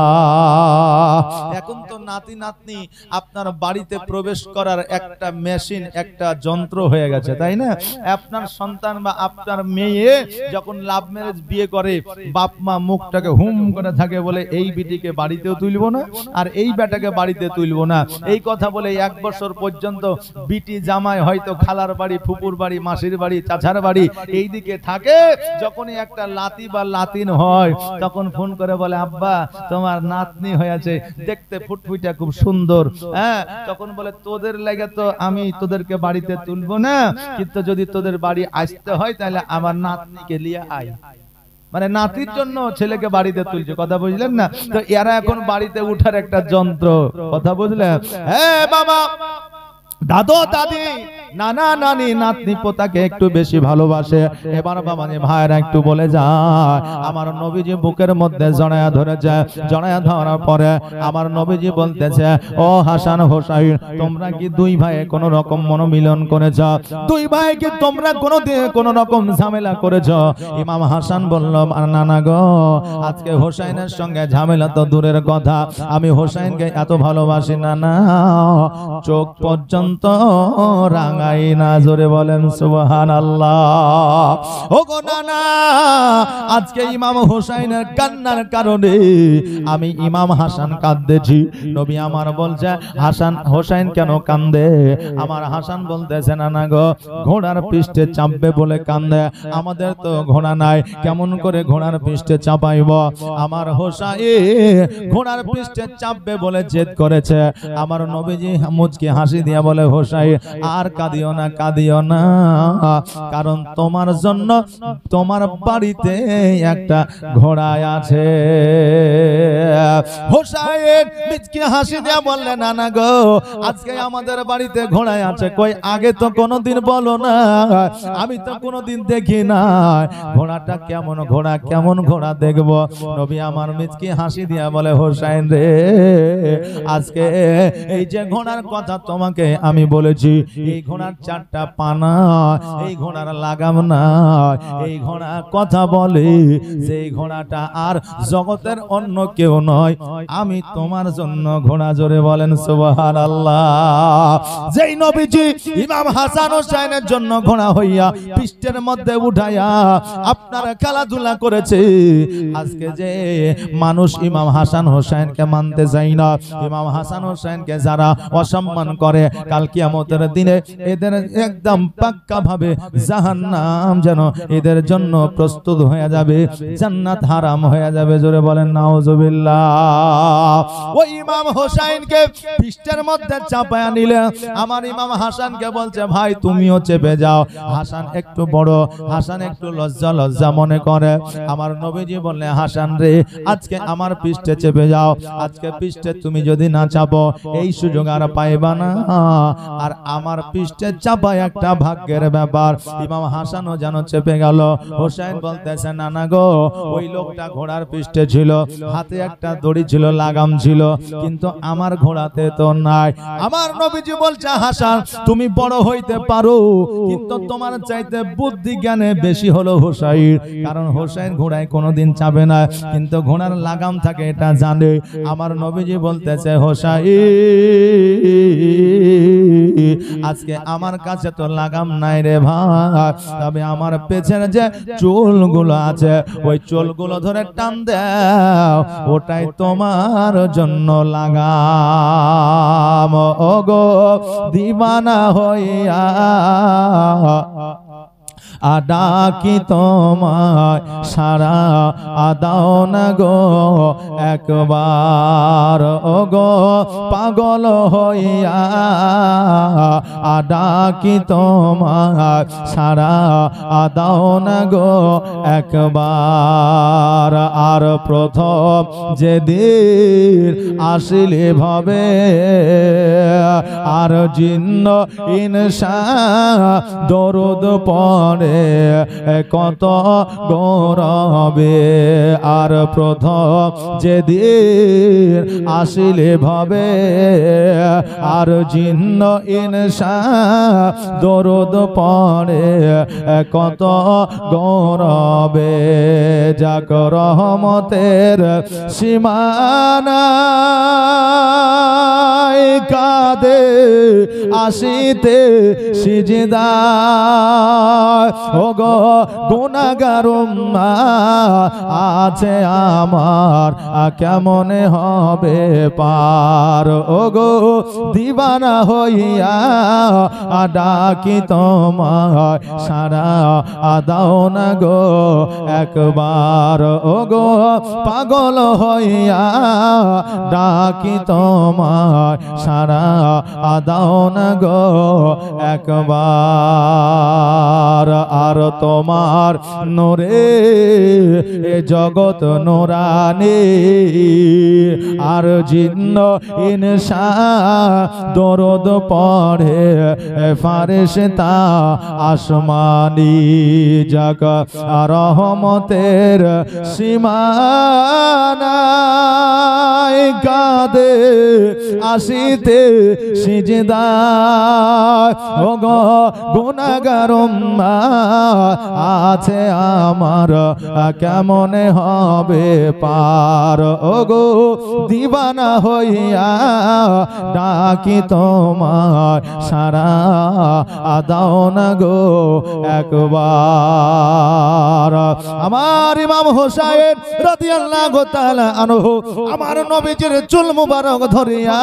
এখন তো নাতি নাতনি আপনার বাড়িতে প্রবেশ করার একটা মেশিন, একটা যন্ত্র হয়ে গেছে, তাই না? আপনার সন্তান বা আপনার মেয়ে যখন লাভ ম্যারেজ বিয়ে করে, বাপ মা মুখটাকে হুম করে থাকে বলে এই বিটিকে বাড়িতেও তুলবো না আর এই বেটাকে বাড়িতে তুলবো না, এই কথা বলে 1 বছর পর্যন্ত বিটি জামাই হয়তো খালার বাড়ি, ফুপুর বাড়ি, মাসির বাড়ি, চাচার বাড়ি এই দিকে থাকে। যখনই একটা লাতি বা লাতিন হয় তখন ফোন করে বলে, আব্বা তোমার নাতনি হয়েছে, দেখতে ফুটফুটে টুপিটা খুব সুন্দর। হ্যাঁ, তখন বলে তোদের লাগে তো আমি তোদেরকে বাড়িতে তুলবো না, কিন্তু যদি তোদের বাড়ি আসতে হয় তাহলে আমার নাতনিকে নিয়ে আয়। মানে নাতির জন্য ছেলেকে বাড়িতে তুলছে, কথা বুঝলেন না? তো এরা এখন বাড়িতে উঠার একটা যন্ত্র, কথা বুঝলেন? হ্যাঁ বাবা, দাদু দাদি, নানা নানি নাতনি পোতাকে একটু বেশি ভালোবাসে। এবার বাবা নে ভাইরা একটু বলে যায়, আমার নবীজি বুকের মধ্যে জড়ায়া ধরেছে। জড়ায়া ধরার পরে আমার নবীজি বলতেছে, ও হাসান হোসাইন, তোমরা কি দুই ভাই কোন রকম মনোমিলন করেছ? দুই ভাই কি তোমরা কোন রকম ঝামেলা করেছ? ইমাম হাসান বলল, নানা গো, আজকে হোসাইনের সঙ্গে ঝামেলা তো দূরের কথা, আমি হোসাইনকে এত ভালোবাসি না, না চোখ পর্যন্ত রাঙাই না। জোরে বলেন সুবহানাল্লাহ। ও গো নানা, আজকে ইমাম হোসাইনের কান্নার কারণে আমি ইমাম হাসান কাঁদতেছি। নবী আমার বলছে, হাসান হোসাইন কেন কান্দে? আমার হাসান বলতেছে, নানা গো, ঘোড়ার পৃষ্ঠে চাপবে বলে কান্দে। আমাদের তো ঘোড়া নাই, কেমন করে ঘোড়ার পৃষ্ঠে চাপাইব? আমার হোসাইন ঘোড়ার পৃষ্ঠে চাপবে বলে জেদ করেছে। আমার নবীজি মুচকি হাসি দিয়া বলে, হোসাইন আর কাঁদিও না, কাঁদিও না, কারণ তোমার জন্য তোমার বাড়িতে একটা ঘোড়া আছে। হোসাইন মুচকি হাসি দিয়া বললে, নানা গো, আজকে আমাদের বাড়িতে ঘোড়া আছে। কই আগে তো কোনোদিন বলো না, আমি তো কোনোদিন দেখি না। ঘোড়াটা কেমন ঘোড়া, কেমন ঘোড়া দেখব? নবী আমার মুচকি হাসি দিয়া বলে, হোসাইন রে, আজকে এই যে ঘোড়ার কথা তোমাকে আমি বলেছি, এই ঘোড়ার চারটা পানা, এই ঘোড়ার লাগাম না, এই ঘোড়া কথা বলে যে ঘোড়াটা আর জগতের অন্য কেউ নয়, আমি তোমার জন্য ঘোড়া। জোরে বলেন সুবহানাল্লাহ। যেই নবীজি ইমাম হাসান হোসেনের জন্য ঘোড়া হইয়া পৃষ্ঠের মধ্যে উঠাইয়া আপনারা খেলাধুলা করেছে, আজকে যে মানুষ ইমাম হাসান হোসেনকে মানতে চায় না, ইমাম হাসান হোসেনকে যারা অসম্মান করে, কাল কিয়ামতের দিনে এদের একদম পাক্কা ভাবে জাহান্নাম যেন এদের জন্য প্রস্তুত হয়ে যাবে, জান্নাত হারাম হয়ে যাবে। জোরে বলেন নাউজুবিল্লাহ। ওই ইমাম হোসেনকে পৃষ্ঠের মধ্যে চাপায়া নিলে আমার ইমাম হাসানকে বলছে, ভাই তুমিও চেপে যাও। হাসান একটু বড়, হাসান একটু লজ্জা লজ্জা মনে করে। আমার নবীজি বললেন, হাসান রে, আজকে আমার পৃষ্ঠে চেপে যাও। আজকে পৃষ্ঠে তুমি যদি না চাপো, এই সুযোগ আর পাইবা না। আর আমার পৃষ্ঠে চাপা একটা ভাগ্যের ব্যাপার। ইমাম হাসানও যেন চেপে গেল। হোসেন বলতেছে, নানা গো, ওই লোকটা ঘোড়ার পৃষ্ঠে ছিল, হাতে একটা দড়ি ছিল, লাগাম ছিল, কিন্তু আমার ঘোড়াতে তো নাই। আমার নবীজি বলছে, হাসান তুমি বড় হইতে পারো, কিন্তু তোমার চাইতে বুদ্ধি জ্ঞানে বেশি হলো হোসাইন। কারণ হোসেন ঘোড়ায় কোনোদিন চাপে না, কিন্তু ঘোড়ার লাগাম থাকে এটা জানে। আমার নবীজি বলতেছে, হোসাইন আজকে আমার কাছে তো লাগাম নাই রে ভাই, তবে আমার পেছনে যে চুলগুলো আছে, ওই চুলগুলো ধরে টান দাও, ওটাই তোমার জন্য লাগাম। ওগো দিবানা হইয়া ডাকি তোমায়, সারা আদাও না গো একবার। ও গো পাগল হইয়া ডাকি তোমায়, সারা আদাও না গো একবার। আর প্রথম যেদিন আসিলে ভাবে, আর জিন্ন ইনসা দরুদ পড়ে কত গৌরবে। আর প্রথম যেদিন আসিলে ভাবে, আর জিন্ন ইনসা দরুদ পড়ে কত গৌরবে। যাক রহমতের সীমানা কাঁদে আসিতে সিজদা। ও গো গুনাহগার উম্মাহ আছে আমার, কেমনে হবে পার। ও গো দিবানা হইয়া ডাকি তোমায়, সারা আদাও না গো একবার। একবার ওগো পাগল হইয়া ডাকি তোমায় সারা আদাও না গো একবার। আর তোমার নূরে এ জগৎ নূরানি, আর জিন্ন ইনসা দরদ পড়ে ফারেশতা আসমানি। জাগ রহমতের সীমানায় কাঁদে আসিতে সিজদায় ওগো গুনাহগার উম্মাত আছে আমার কেমনে হবে পার। ওগো দিবানা হইয়া ডাকি তোমার সারা আদাও না গো একবার। আমার ইমাম হোসেন রাদিয়াল্লাহু তাআলা আনহু আমার নবীজির চুল মুবারক ধরিয়া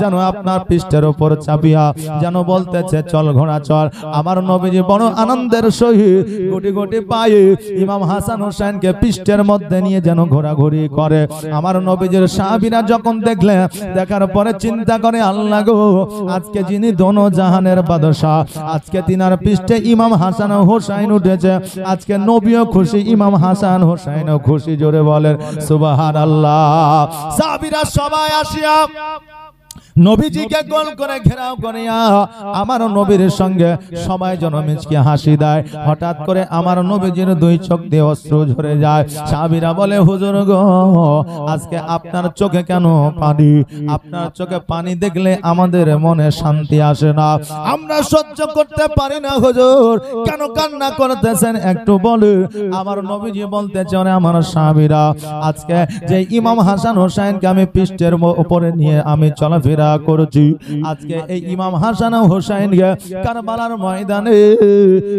যেন আপনার পৃষ্ঠের উপর চাপিয়া যেন বলতেছে চল ঘোড়া চল। আমার নবীজি বড় আনন্দের সহিত গুটি গুটি পায়ে ইমাম হাসান হোসেনকে পৃষ্ঠের মধ্যে নিয়ে যেন ঘোরাঘুরি করে। আমার নবীজির সাহাবীরা যখন দেখলেন, দেখার পরে চিন্তা করে আল্লাহ গো, আজকে যিনি দোনো জাহানের বাদশা, আজকে তিনার পৃষ্ঠে ইমাম হাসান হোসেন উঠেছে, আজকে নবীও খুশি, ইমাম হাসান হোসেনও খুশি। জোরে বলেন সুবহানাল্লাহ। সাহাবীরা সবাই আসিয়া নবীজিকে গোল করে ঘেরাও করিয়া আমার নবীর সঙ্গে সবাই যেন মিচকে হাসি দেয়। হঠাৎ করে আমার নবীজির দুই চোখ দিয়ে অশ্রু ঝরে যায়। সাহাবীরা বলে হুজুর গো, আজকে আপনার চোখে কেন পানি? আপনার চোখে পানি দেখলে আমাদের মনে শান্তি আসে না, আমরা সহ্য করতে পারি না হুজুর, কেন কান্না করতেছেন একটু বলে। আমার নবীজি বলতেছে আমার সাহাবীরা, আজকে যে ইমাম হাসান হোসেনকে আমি পৃষ্ঠের উপরে নিয়ে আমি চলাফেরা করছি, আজকে এই ইমাম হাসান হোসেনকে কারবালার ময়দানে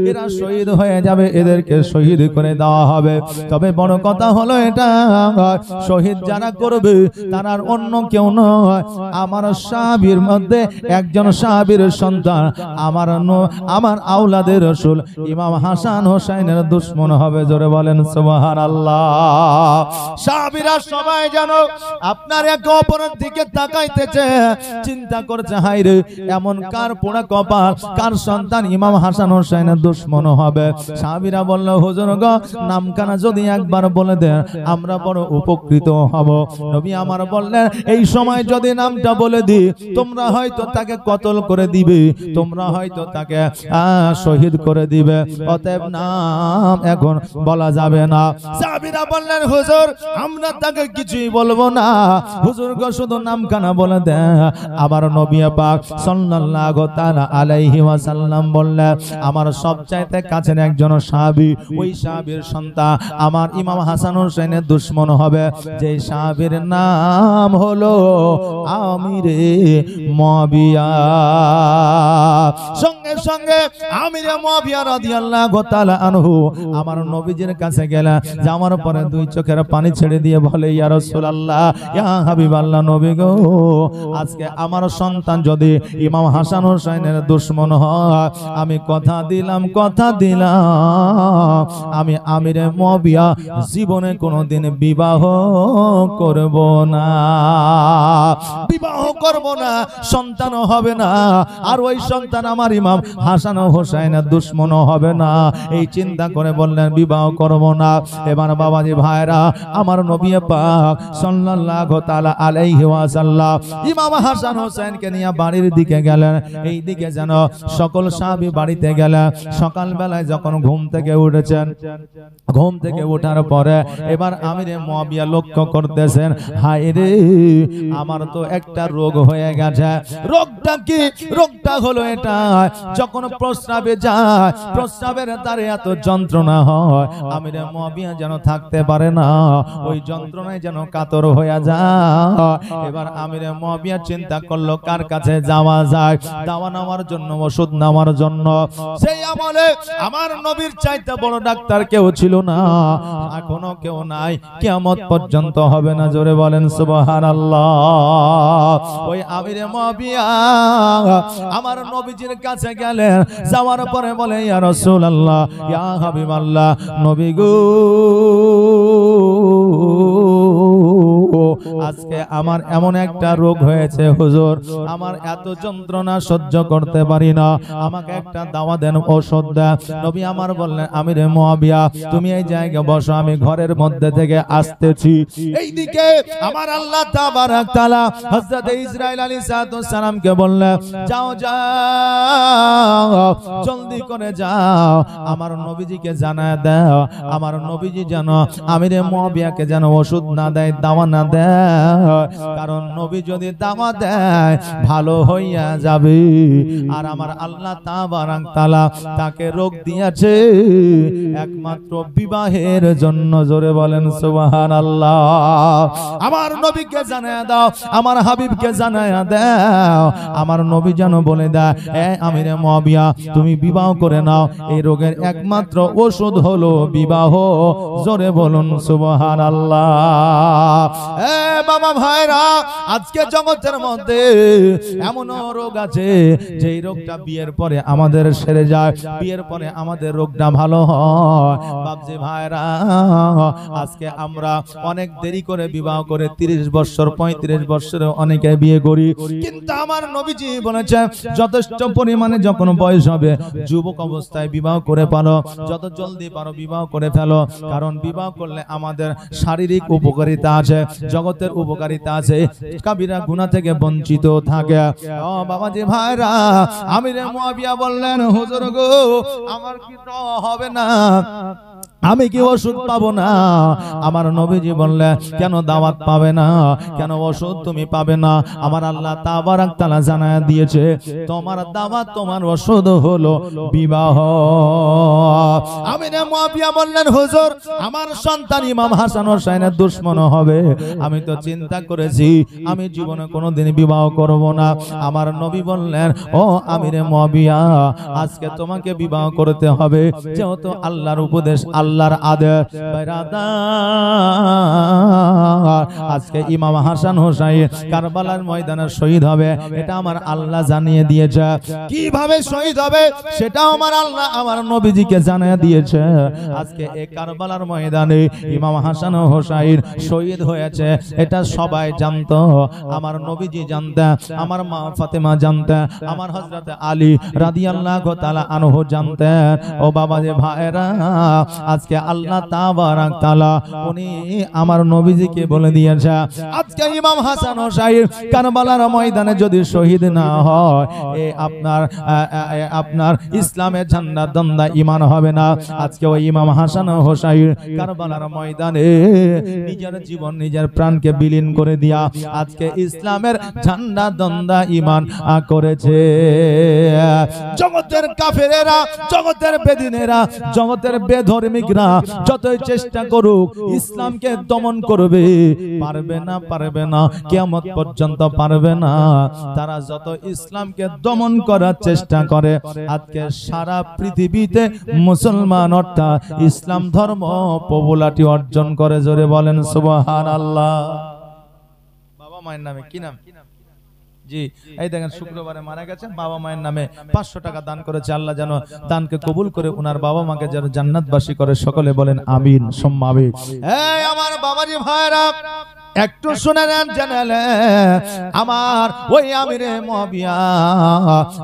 এরা শহীদ হয়ে যাবে, এদেরকে শহীদ করে দেওয়া হবে। তবে বড় কথা হলো এটা, শহীদ যারা করবে তারা অন্য কেউ নয়, আমার সাহাবীর মধ্যে একজন সাহাবীর সন্তান, আমার আওলাদের রাসূল ইমাম হাসান হোসেনের দুশমন হবে। জোরে বলেন সুবহানাল্লাহ। সাহাবীরা সবাই যেন আপনার একে অপরের দিকে তাকাইতেছে, চিন্তা করছে হায়রে এমন কার পোড়া কপাল, কার সন্তান ইমাম হাসান হোসেনের দুশমন হবে। সাহাবীরা বলল হুজুর গো, নামখানা যদি একবার বলে দেন আমরা বড় উপকৃত হব। নবী আমার বললেন, এই সময় যদি নামটা বলে দি তোমরা হয়তো তাকে কতল করে দিবে, তোমরা হয়তো তাকে শহীদ করে দিবে, অতএব নাম এখন বলা যাবে না। সাহাবীরা বললেন হুজুর আমরা তাকে কিছুই বলবো না, হুজুর গো শুধু নামখানা বলে দেন। আমার নবী পাক সাল্লাল্লাহু তাআলা আলাইহি ওয়াসাল্লাম বললেন, আমার সবচাইতে কাছের একজন সাহাবী, ওই সাহাবীর সন্তান আমার ইমাম হাসান হোসেনের দুশমন হবে, যে সাহাবীর নাম হলো আমিরে মুয়াবিয়া। সঙ্গে সঙ্গে আমিরে মুয়াবিয়া রাদিয়াল্লাহু তাআলা আনহু আমার নবীজির কাছে গেলেন, যাওয়ার পরে দুই চোখের পানি ছেড়ে দিয়ে বলে, ইয়া রাসূলুল্লাহ, ইয়া হাবিবাল্লাহ, নবী গো, আজকে আমার সন্তান যদি ইমাম হাসান হোসেনের দুশমন হয়, আমি কথা দিলাম আমি আমিরে মুয়াবিয়া জীবনে কোনোদিন বিবাহ করব না, সন্তান হবে না, আর ওই সন্তান আমার ইমাম হাসান হোসেনের দুশমন হবে না। এই চিন্তা করে বললেন বিবাহ করব না। এবার বাবাজি ভাইরা, আমার নবী পাক সাল্লাল্লাহু তাআলা আলাইহি ওয়াসাল্লাম ইমাম হাসান হোসেনকে নিয়ে বাড়ির দিকে গেলেন। এই দিকে যেন সকল সাহাবী বাড়িতে গেলেন। সকাল বেলায় যখন ঘুম থেকে উঠেছেন, ঘুম থেকে ওঠার পরে এবার আমিরে মুয়াবিয়া লক্ষ্য করতেছেন, হায় রে আমার তো একটা রোগ হয়ে গেছে। রোগটা কি? রোগটা হলো এটা, যখন প্রস্রাবে যায়, প্রস্রাবের দ্বারে এত যন্ত্রণা হয়, আমিরে মুয়াবিয়া যেন থাকতে পারে না, ওই যন্ত্রণায় যেন কাতর হয়ে যায়। এবার আমিরে মুয়াবিয়া চিন্তা করলো কার কাছে যাওয়া যায় দাওয়া নেওয়ার জন্য, ওষুধ নেওয়ার জন্য। সেই আমলে আমার নবীর চাইতে বড় ডাক্তার কেউ ছিল না, এখনো কেউ নাই, কিয়ামত পর্যন্ত হবে না। জোরে বলেন সুবহানাল্লাহ। ওই আমিরে মুয়াবিয়া আমার নবীজির কাছে গেলেন, যাওয়ার পরে বলে ইয়া রাসূলুল্লাহ, ইয়া হাবিবাল্লাহ, নবী গো, আজকে আমার এমন একটা রোগ হয়েছে হুজুর, আমার এত যন্ত্রণা সহ্য করতে পারি না, আমাকে একটা দাওয়া দেন, ঔষধ দেন। নবী আমার বললেন, আমিরে মুআবিয়া, তুমি এই জায়গায় বসো, আমি ঘরের মধ্যে থেকে আসতেছি। এইদিকে আমার আল্লাহ তাবারাক তাআলা হযরত ইসরাইল আলাইহিস সালামকে বললেন, যাও যাও, জলদি করে যাও, আমার নবীজিকে জানায় দাও, আমার নবীজি যেন আমিরে মুআবিয়াকে যেন ওষুধ না দেয়, দাওয়া না দেয়, কারণ নবী যদি দাওয়া দেয় ভালো হইয়া যাবে। আর আমার আল্লাহ তাবারাক তাআলা তাকে রোগ দিয়েছে একমাত্র বিবাহের জন্য। জোরে বলেন সুবহানাল্লাহ। আমার নবীকে জানায়া দাও, আমার হাবিবকে জানায়া দাও, আমার নবী যেন বলে দেয়, এ আমিরে মুআবিয়া, তুমি বিবাহ করে নাও, এই রোগের একমাত্র ওষুধ হলো বিবাহ। জোরে বলুন সুবহানাল্লাহ। এ বাবা ভাইরা, আজকে জগতের মধ্যে এমন রোগ আছে যেই রোগটা বিয়ের পরে আমাদের সেরে যায়, বিয়ের পরে আমাদের রোগটা ভালো হয়। বাপজি ভাইরা, আজকে আমরা অনেক দেরি করে বিবাহ করে 30 বছর 35 বছরে অনেকে বিয়ে করি, কিন্তু আমার নবীজি বলেছেন যথেষ্ট পরিমাণে যখন বয়স হবে যুবক অবস্থায় বিবাহ করে ফেলো, যত জলদি পারো বিবাহ করে ফেলো, কারণ বিবাহ করলে আমাদের শারীরিক উপকারিতা আছে, জগতের উপকারিতা আছে, কাবিরা গুনাহ থেকে বঞ্চিত থাকে। ও বাবাজি ভাইরা, আমিরে মুআবিয়া বললেন, হুজুর গো, আমার কি তো হবে না, আমি কি ওষুধ পাবো না? আমার নবীজি বললেন, কেন দাওয়াত পাবে না, কেন ওষুধ তুমি পাবে না? আমার আল্লাহ তাবারাক তাআলা জানায়া দিয়েছে, তোমার দাওয়াত, তোমার ওষুধ হলো বিবাহ। আমিরে মুআবিয়া বললেন, হুজুর, আমার সন্তান ইমাম হাসান হোসেনের দুশমন হবে, আমি তো চিন্তা করেছি আমি জীবনে কোনোদিন বিবাহ করব না। আমার নবী বললেন, ও আমিরে মুআবিয়া, আজকে তোমাকে বিবাহ করতে হবে, যেহেতু আল্লাহর উপদেশ, আল্লাহর আদেশ। আজকে ইমাম হাসান হোসেন কারবালার ময়দানে শহীদ হবে, এটা আমার আল্লাহ জানিয়ে দিয়েছে। কিভাবে শহীদ হবে সেটাও আমার আল্লাহ আমার নবীজিকে জানিয়ে দিয়েছে। আজকে এই কারবালার ময়দানে ইমাম হাসান হোসেন শহীদ হয়েছে, এটা সবাই জানতো, আমার নবীজি জানতেন, আমার মা ফাতেমা জানতেন, আমার হযরত আলী রাদিয়াল্লাহু তাআলা আনহু জানতেন। ও বাবা যে ভাইরা, আজকে আল্লাহ তাবারাক তাআলা উনি আমার নবীজিকে বলে দিয়েছে, আজকে ইমাম হাসান হোসেন কারবালার ময়দানে যদি শহীদ না হয়, আপনার ইসলামের ঝান্ডা দন্দা ঈমান হবে না। আজকে ওই ইমাম হাসান হোসেন কারবালার ময়দানে নিজের জীবন, নিজের প্রাণকে বিলীন করে দিয়া আজকে ইসলামের ঝান্ডা দন্দা ঈমান করেছে। জগতের কাফেরেরা, জগতের বেদিনেরা, জগতের বেধর্মিকরা যতই চেষ্টা করুক ইসলামকে দমন করবে, পারবে না, পারবে না, কিয়ামত পর্যন্ত পারবে না। তারা যত ইসলামকে দমন করার চেষ্টা করে, আজকে সারা পৃথিবীতে মুসলমান অর্থাৎ ইসলাম ধর্ম পপুলারিটি অর্জন করে। জোরে বলেন সুবহানাল্লাহ। বাবা মায়ের নামে কি নাম? জি, এই দেখেন শুক্রবারে মারা গেছে, বাবা মায়ের নামে 500 টাকা দান করেছে। আল্লাহ যেন দানকে কবুল করে উনার বাবা মাকে যেন জান্নাতবাসী করে। সকলে বলেন আমিন সুম্মা আমিন। এই আমার বাবাজি ভাইরা, একটু শুনে নেন, জানালে আমার ওই আমিরে মুআবিয়া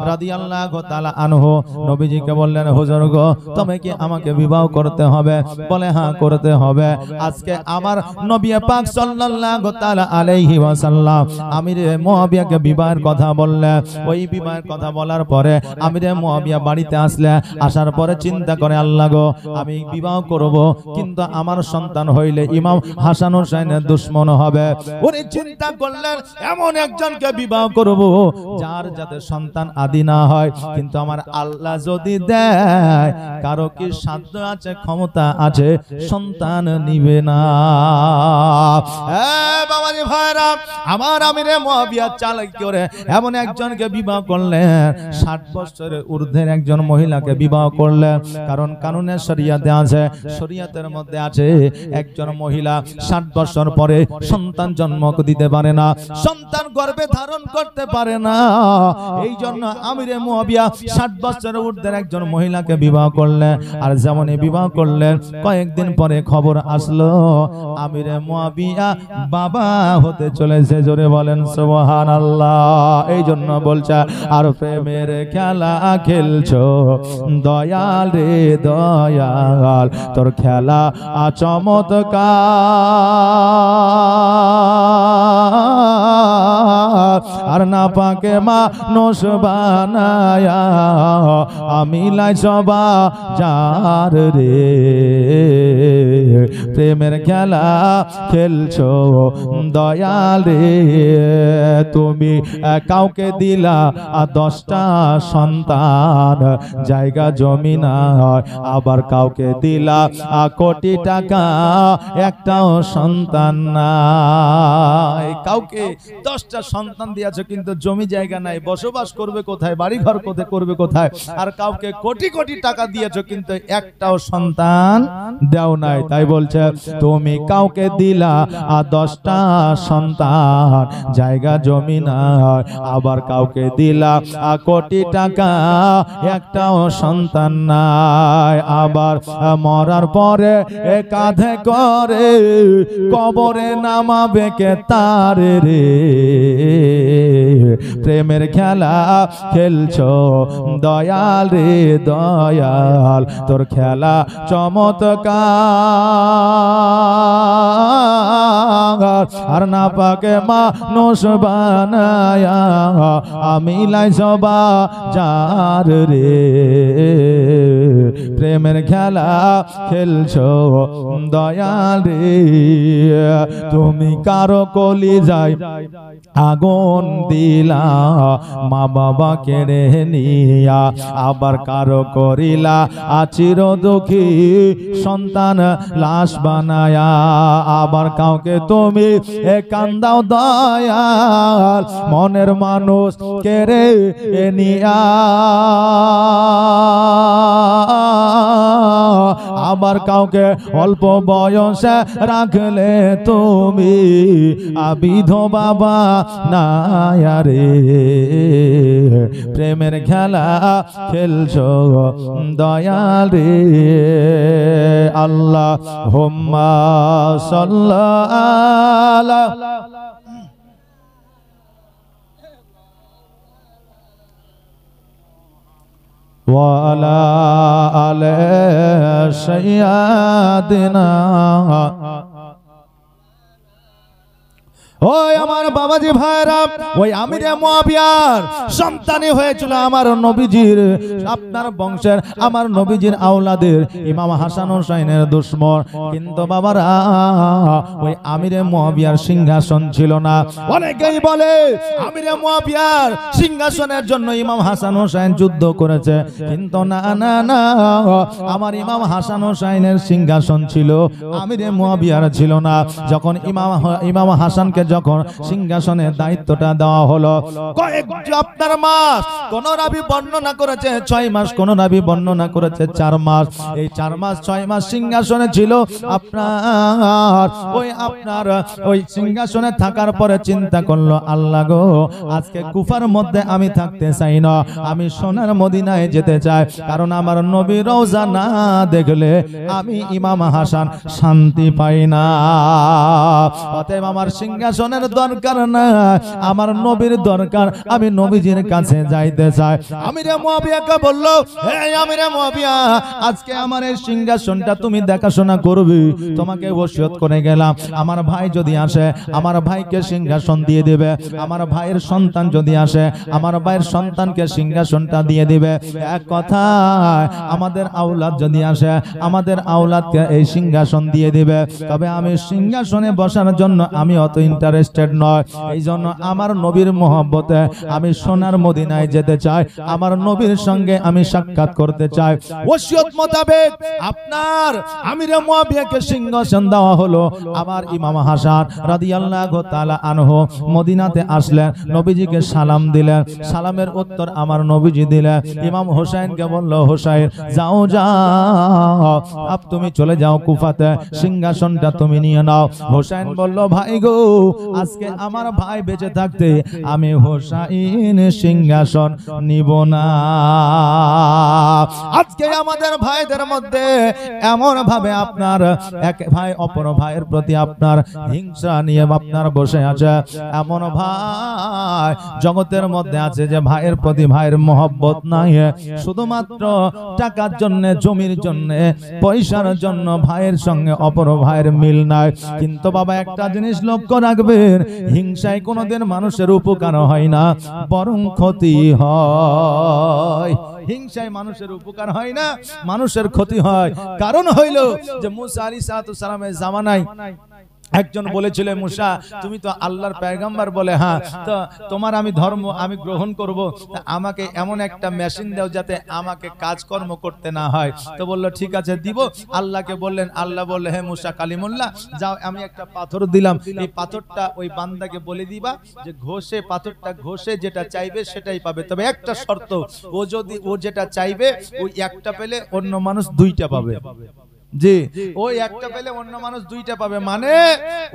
রাদিয়াল্লাহু তাআলা আনহু নবীজিকে বললেন, হুজুর গো, তুমি কি আমাকে বিবাহ করতে হবে? বলে হ্যাঁ, করতে হবে। আজকে আমার নবী পাক সাল্লাল্লাহু তাআলা আলাইহি ওয়াসাল্লাম আমিরে মুআবিয়াকে বিবাহের কথা বললেন। ওই বিবাহের কথা বলার পরে আমিরে মুআবিয়া বাড়িতে আসলে, আসার পরে চিন্তা করে, আল্লাহ গো, আমি বিবাহ করব, কিন্তু আমার সন্তান হইলে ইমাম হাসান হোসেনের দুশমন হবে। উনি চিন্তা করলেন, এমন একজনকে বিবাহ করব যার যাতে সন্তান আদি না হয়, কিন্তু আমার আল্লাহ যদি দেয়, কারো কি সাধ্য আছে, ক্ষমতা আছে, সন্তান নিবে না। বাবা বাবাজি ভাইরা, আমার আমিরে মুয়াবিয়া চালাক করে এমন একজনকে বিবাহ করলেন, 60 বছরের ঊর্ধ্বের একজন মহিলাকে বিবাহ করলেন। কারণ কানুনে শরিয়াতে আছে, শরিয়াতের মধ্যে আছে একজন মহিলা 60 বছর পরে সন্তান জন্ম দিতে পারে না, সন্তান গর্ভে ধারণ করতে পারে না। এই জন্য আমিরে মুয়াবিয়া 60 বছরের ঊর্ধ্বের একজন মহিলাকে বিবাহ করলেন। আর যেমনই বিবাহ করলেন, কয়েকদিন পরে খবর আসলো আমিরে মুয়াবিয়া বাবা হতে চলেছে। জোরে বলেন সুবহানাল্লাহ। এই জন্য বলছে, আর প্রেমের খেলা খেলছো দয়াল রে দয়াল, তোর খেলা চমৎকার, আর না পাকে মানুষ বানায়া আমি লাই সবা যার রে। প্রেমের খেলা খেলছো দয়াল রে, তুমি কাউকে দিলা 10টা সন্তান, জায়গা জমি নাই, আবার কাউকে দিলা কোটি টাকা, একটাও সন্তান নাই। কাউকে 10টা সন্তান দিয়েছো কিন্তু জমি জায়গা নাই, বসবাস করবে কোথায়, বাড়ি ঘর কোথায় করবে কোথায়? আর কাউকে কোটি কোটি টাকা দিয়েছো কিন্তু একটাও সন্তান দাও নাই। তাই বলছে, তুমি কাউকে দিলা 10টা সন্তান, জায়গা জমি নাই, আবার কাউকে দিলা কোটি টাকা, একটাও সন্তান নাই। আবার মরার পরে কাঁধে করে কবরে নামাবে কে তার রে। প্রেমের খেলা খেলছো দয়াল রে দয়াল, তোর খেলা চমৎকার, আর না পাকে মানুষ বানায়া আমি লাই সবা যার রে। প্রেমের খেলা খেলছো দয়াল রে, তুমি কারো কলি যাই আগুন দিলা, মা বাবা কেড়ে নিয়া, আবার কারো করিলা চির দুঃখী সন্তান লাশ বানায়া, আবার কাউকে তুমি কান্দাও দয়াল মনের মানুষ কেড়ে নিয়া, আবার কাউকে অল্প বয়সে রাখলে তুমি বিধবা বানায়া রে। প্রেমের খেলা খেলছো দয়াল রে। আল্লাহুম্মা সাল্লি আলা ওয়া আলা আলি সাইয়্যিদিনা। ওই আমার বাবাজি ভাইরা, ওই আমিরে মুয়াবিয়ার সন্তানই হয়েছিল আমার নবীজির, আপনার বংশের আমার নবীজির আওলাদের ইমাম হাসান হোসেনের দুশমন। কিন্তু বাবারা, ওই আমিরে মুয়াবিয়ার সিংহাসন ছিল না। অনেকেই বলে আমিরে মুয়াবিয়ার সিংহাসনের জন্য ইমাম হাসান হোসেন যুদ্ধ করেছে, কিন্তু না না না, আমার ইমাম হাসান হোসেনের সিংহাসন ছিল, আমিরে মুয়াবিয়ার ছিল না। যখন ইমাম হাসানকে যখন সিংহাসনের দায়িত্বটা দেওয়া হলো, আপনার মাস কোন রাবি বর্ণনা করেছে 6 মাস, কোন রাবি বর্ণনা করেছে 4 মাস। এই 4 মাস 6 মাস সিংহাসনে ছিল আপনার ওই সিংহাসনে থাকার পরে চিন্তা করলো, আল্লাহ গো, আজকে কুফার মধ্যে আমি থাকতে চাই না, আমি সোনার মদিনায় যেতে চাই, কারণ আমার নবী রওজা না দেখলে আমি ইমাম হাসান শান্তি পাই না। অতএব আমার সিংহাসনের দরকার না, আমার নবীর দরকার, আমি নবীজির কাছে যাইতে চাই। আমিরে মুয়াবিয়াকে বলল, হে আমিরে মুয়াবিয়া, আজকে আমার এই সিংহাসনটা তুমি দেখাশোনা করবে, তোমাকে ওসিয়ত করে গেলাম, আমার ভাই যদি আসে আমার ভাইকে সিংহাসন দিয়ে দিবে, আমার ভাইয়ের সন্তান যদি আসে আমার ভাইয়ের সন্তানকে সিংহাসনটা দিয়ে দিবে। এক কথায় আমাদের আওলাদ যদি আসে আমাদের আওলাদকে এই সিংহাসন দিয়ে দিবে। তবে আমি সিংহাসনে বসার জন্য আমি অত ইন্টারেস্টেড নয়। এই জন্য আমার নবীর মহব্বতে আমি সোনার মদিনায় যেতে চাই, আমার নবীর সঙ্গে আমি সাক্ষাৎ করতে চাই। ওসিয়ত মোতাবেক আপনার আমিরে মুয়াবিয়াকে সিংহাসন দেওয়া হলো। আমার ইমাম হাসান রাদিয়াল্লাহু তাআলা আনহু মদিনাতে আসলেন, নবীজিকে সালাম দিলেন, সালামের উত্তর আমার নবীজি দিলেন। ইমাম হোসেনকে বলল, হোসেন যাও যাও, আপ তুমি চলে যাও কুফাতে, সিংহাসনটা তুমি নিয়ে নাও। হোসেন বলল, ভাই গো, আজকে আমার ভাই বেঁচে থাকতে আমি হোসেন সিংহাসন নিব না। আজকে আমাদের ভাইদের মধ্যে এমন ভাবে আপনার এক ভাই অপর ভাইয়ের প্রতি আপনার হিংসা নিয়ে আপনার বসে আছে। এমন ভাই জগতের মধ্যে আছে যে ভাইয়ের প্রতি ভাইয়ের মহব্বত নাই, শুধুমাত্র টাকার জন্য, জমির জন্য, পয়সার জন্য ভাইয়ের সঙ্গে অপর ভাইয়ের মিল নাই। কিন্তু বাবা একটা জিনিস লক্ষ্য রাখবেন, হিংসায় কোনোদিন মানুষের উপকার হয় না, বরং ক্ষতি হয়। হিংসায় মানুষের উপকার হয় না, মানুষের ক্ষতি হয়। কারণ হইল যে মুসা আলাইহিস সালামের জামানায় একজন বলেছিল, মুসা তুমি তো আল্লাহর পয়গম্বর, বলে হ্যাঁ, তো তোমার আমি ধর্ম আমি গ্রহণ করব, আমাকে এমন একটা মেশিন দাও যাতে আমাকে কাজকর্ম করতে না হয়। তো বললো ঠিক আছে দিব। আল্লাহকে বললেন, আল্লাহ বললে, হে মুসা কালিমুল্লাহ, যাও আমি একটা পাথর দিলাম, এই পাথরটা ওই বান্দাকে বলে দিবা যে ঘষে, পাথরটা ঘষে যেটা চাইবে সেটাই পাবে, তবে একটা শর্ত, ও যেটা চাইবে ওই একটা পেলে অন্য মানুষ দুইটা পাবে। জি, ওই একটা পেলে অন্য মানুষ দুইটা পাবে। মানে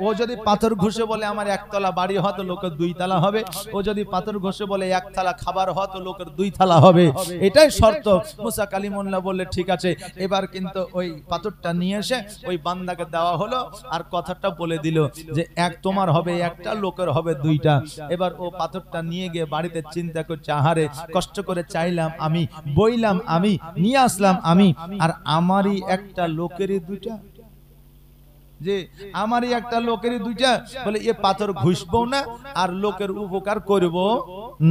ও যদি পাথর ঘষে বলে আমার একতলা বাড়ি হয় তো লোকের দুই তলা হবে, ও যদি পাথর ঘষে বলে এক থালা খাবার হয় তো লোকের দুই থালা হবে, এটাই শর্ত। মুসা কালিমুল্লাহ বললে ঠিক আছে। এবার কিন্তু ওই পাথরটা নিয়ে এসে ওই বান্দাকে দেওয়া হলো, আর কথাটা বলে দিল যে এক তোমার হবে একটা, লোকের হবে দুইটা। এবার ও পাথরটা নিয়ে গিয়ে বাড়িতে চিন্তা করছে, আহারে কষ্ট করে চাইলাম আমি, বইলাম আমি, নিয়ে আসলাম আমি, আর আমারই একটা লোকেরই দুইটা। যে আমারই একটা লোকেরই দুইটা, বলে এ পাথর ঘুষবো না আর লোকের উপকার করব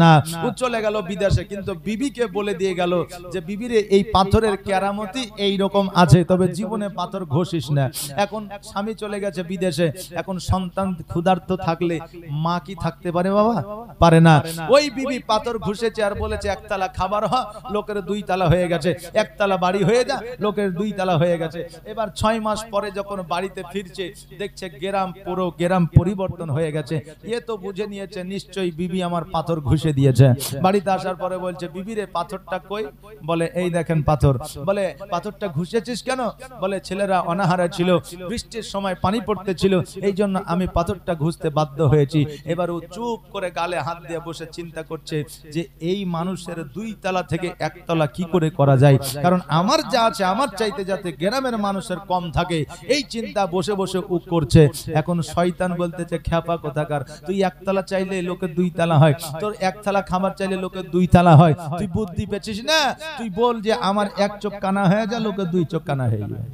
না। ও চলে গেল বিদেশে, কিন্তু বিবিকে বলে দিয়ে গেল যে বিবিরে এই পাথরের কেরামতি এই রকম আছে, তবে জীবনে পাথর ঘষিস না। এখন স্বামী চলে গেছে বিদেশে, এখন সন্তান ক্ষুধার্ত থাকলে মা কি থাকতে পারে বাবা? পারে না। ওই বিবি পাথর ঘষেছে আর বলেছে একতলা খাবার হয় লোকের দুই তালা হয়ে গেছে, একতলা বাড়ি হয়ে যা লোকের দুই তালা হয়ে গেছে। এবার 6 মাস পরে যখন বাড়িতে ফিরছে, দেখছে গ্রাম, পুরো গ্রাম পরিবর্তন হয়ে গেছে। এ তো বুঝে নিয়েছে নিশ্চয়ই বিবি আমার পাথর ঘষে দিয়েছে। বাড়িতে আসার পরে বলছে, বিবিরে পাথরটা কই? বলে এই দেখেন পাথর। বলে পাথরটা ঘষেছিস কেন? বলে ছেলেরা অনাহারে ছিল, বৃষ্টির সময় পানি পড়তে ছিল, এই জন্য আমি পাথরটা ঘষতে বাধ্য হয়েছি। এবার ও চুপ করে গালে হাত দিয়ে বসে চিন্তা করছে যে এই মানুষের দুই তলা থেকে একতলা কি করে করা যায়, কারণ আমার যা আছে আমার চাইতে যাতে গ্রামের মানুষের কম থাকে, এই চিন্তা বসে বসে ও করছে। এখন শয়তান বলতেছে, খ্যাপা কোথাকার, তুই একতলা চাইলে লোকের দুই তলা হয়, তোর এক থালা খাবার চাইলে লোকের দুই থালা হয়, তুই বুদ্ধি পেয়েছিস না? তুই বল যে আমার এক চোখ কানা হয়ে যা, লোকের দুই চোখ কানা হয়ে যায়।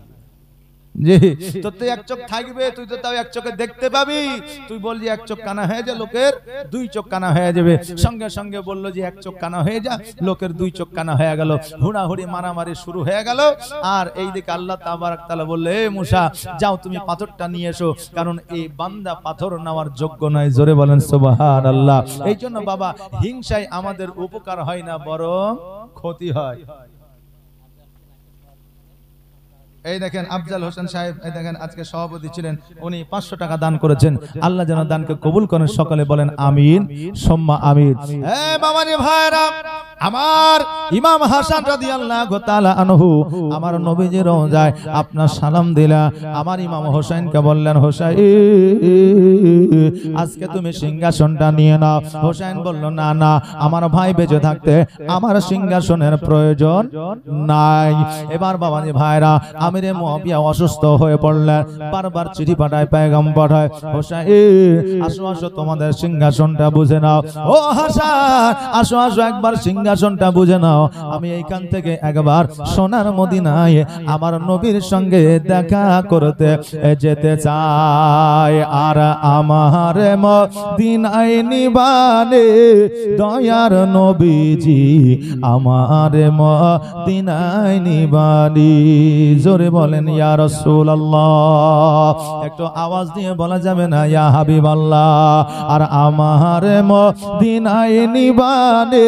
জি, তোর তো এক চোখ থাকবে, তুই তো তাও এক চোখে দেখতে পাবি। তুই বল যে এক চোখ কানা হয়ে যা, লোকের দুই চোখ কানা হয়ে যাবে। সঙ্গে সঙ্গে বললো যে এক চোখ কানা হয়ে যা, লোকের দুই চোখ কানা হয়ে গেল। হুড়াহুড়ি মারামারি শুরু হয়ে গেল। আর এই দিকে আল্লাহ তাবারক তাআলা বললে, এ মুসা যাও তুমি পাথরটা নিয়ে এসো, কারণ এই বান্দা পাথর নেওয়ার যোগ্য নয়। জোরে বলেন সুবহানাল্লাহ। এই জন্য বাবা হিংসায় আমাদের উপকার হয় না, বরং ক্ষতি হয়। এই দেখেন আফজাল হোসেন সাহেব, এই দেখেন আজকে সভাপতি ছিলেন, উনি 500 টাকা দান করেছেন। আল্লাহ যেন দানকে কবুল করেন। সকলে বলেন আমিন সুম্মা আমিন। এই বাবাজি ভাইরা, আমার ইমাম হাসান রাদিয়াল্লাহু তাআলা আনহু আমার নবীজির রওজায় আপনার সালাম দিলা। আমার ইমাম হোসেনকে বললেন, হোসেন আজকে তুমি সিংহাসনটা নিয়ে নাও। হোসেন বলল, না না, আমার ভাই বেঁচে থাকতে আমার সিংহাসনের প্রয়োজন নাই। এবার বাবাজি ভাইরা, আমিরে মুয়াবিয়া অসুস্থ হয়ে পড়লেন, বারবার চিঠি পাঠায়, পেগাম পাঠায়, হোসেন আসো আসো তোমাদের সিংহাসনটা বুঝে নাও। ও হাসান আসো আসো একবার সিংহাসন সিংহাসনটা বুঝে নাও, আমি এইখান থেকে একবার সোনার মদিনায় আমার নবীর সঙ্গে দেখা করতে যেতে চাই। আর আমার মদিনায় নিবানে দয়ার নবীজি, আমার মদিনায় নিবানি। জোরে বলেন ইয়া রাসূলুল্লাহ। একটু আওয়াজ দিয়ে বলা যাবে না ইয়া হাবিবাল্লাহ? আর আমার মদিনায় নিবানে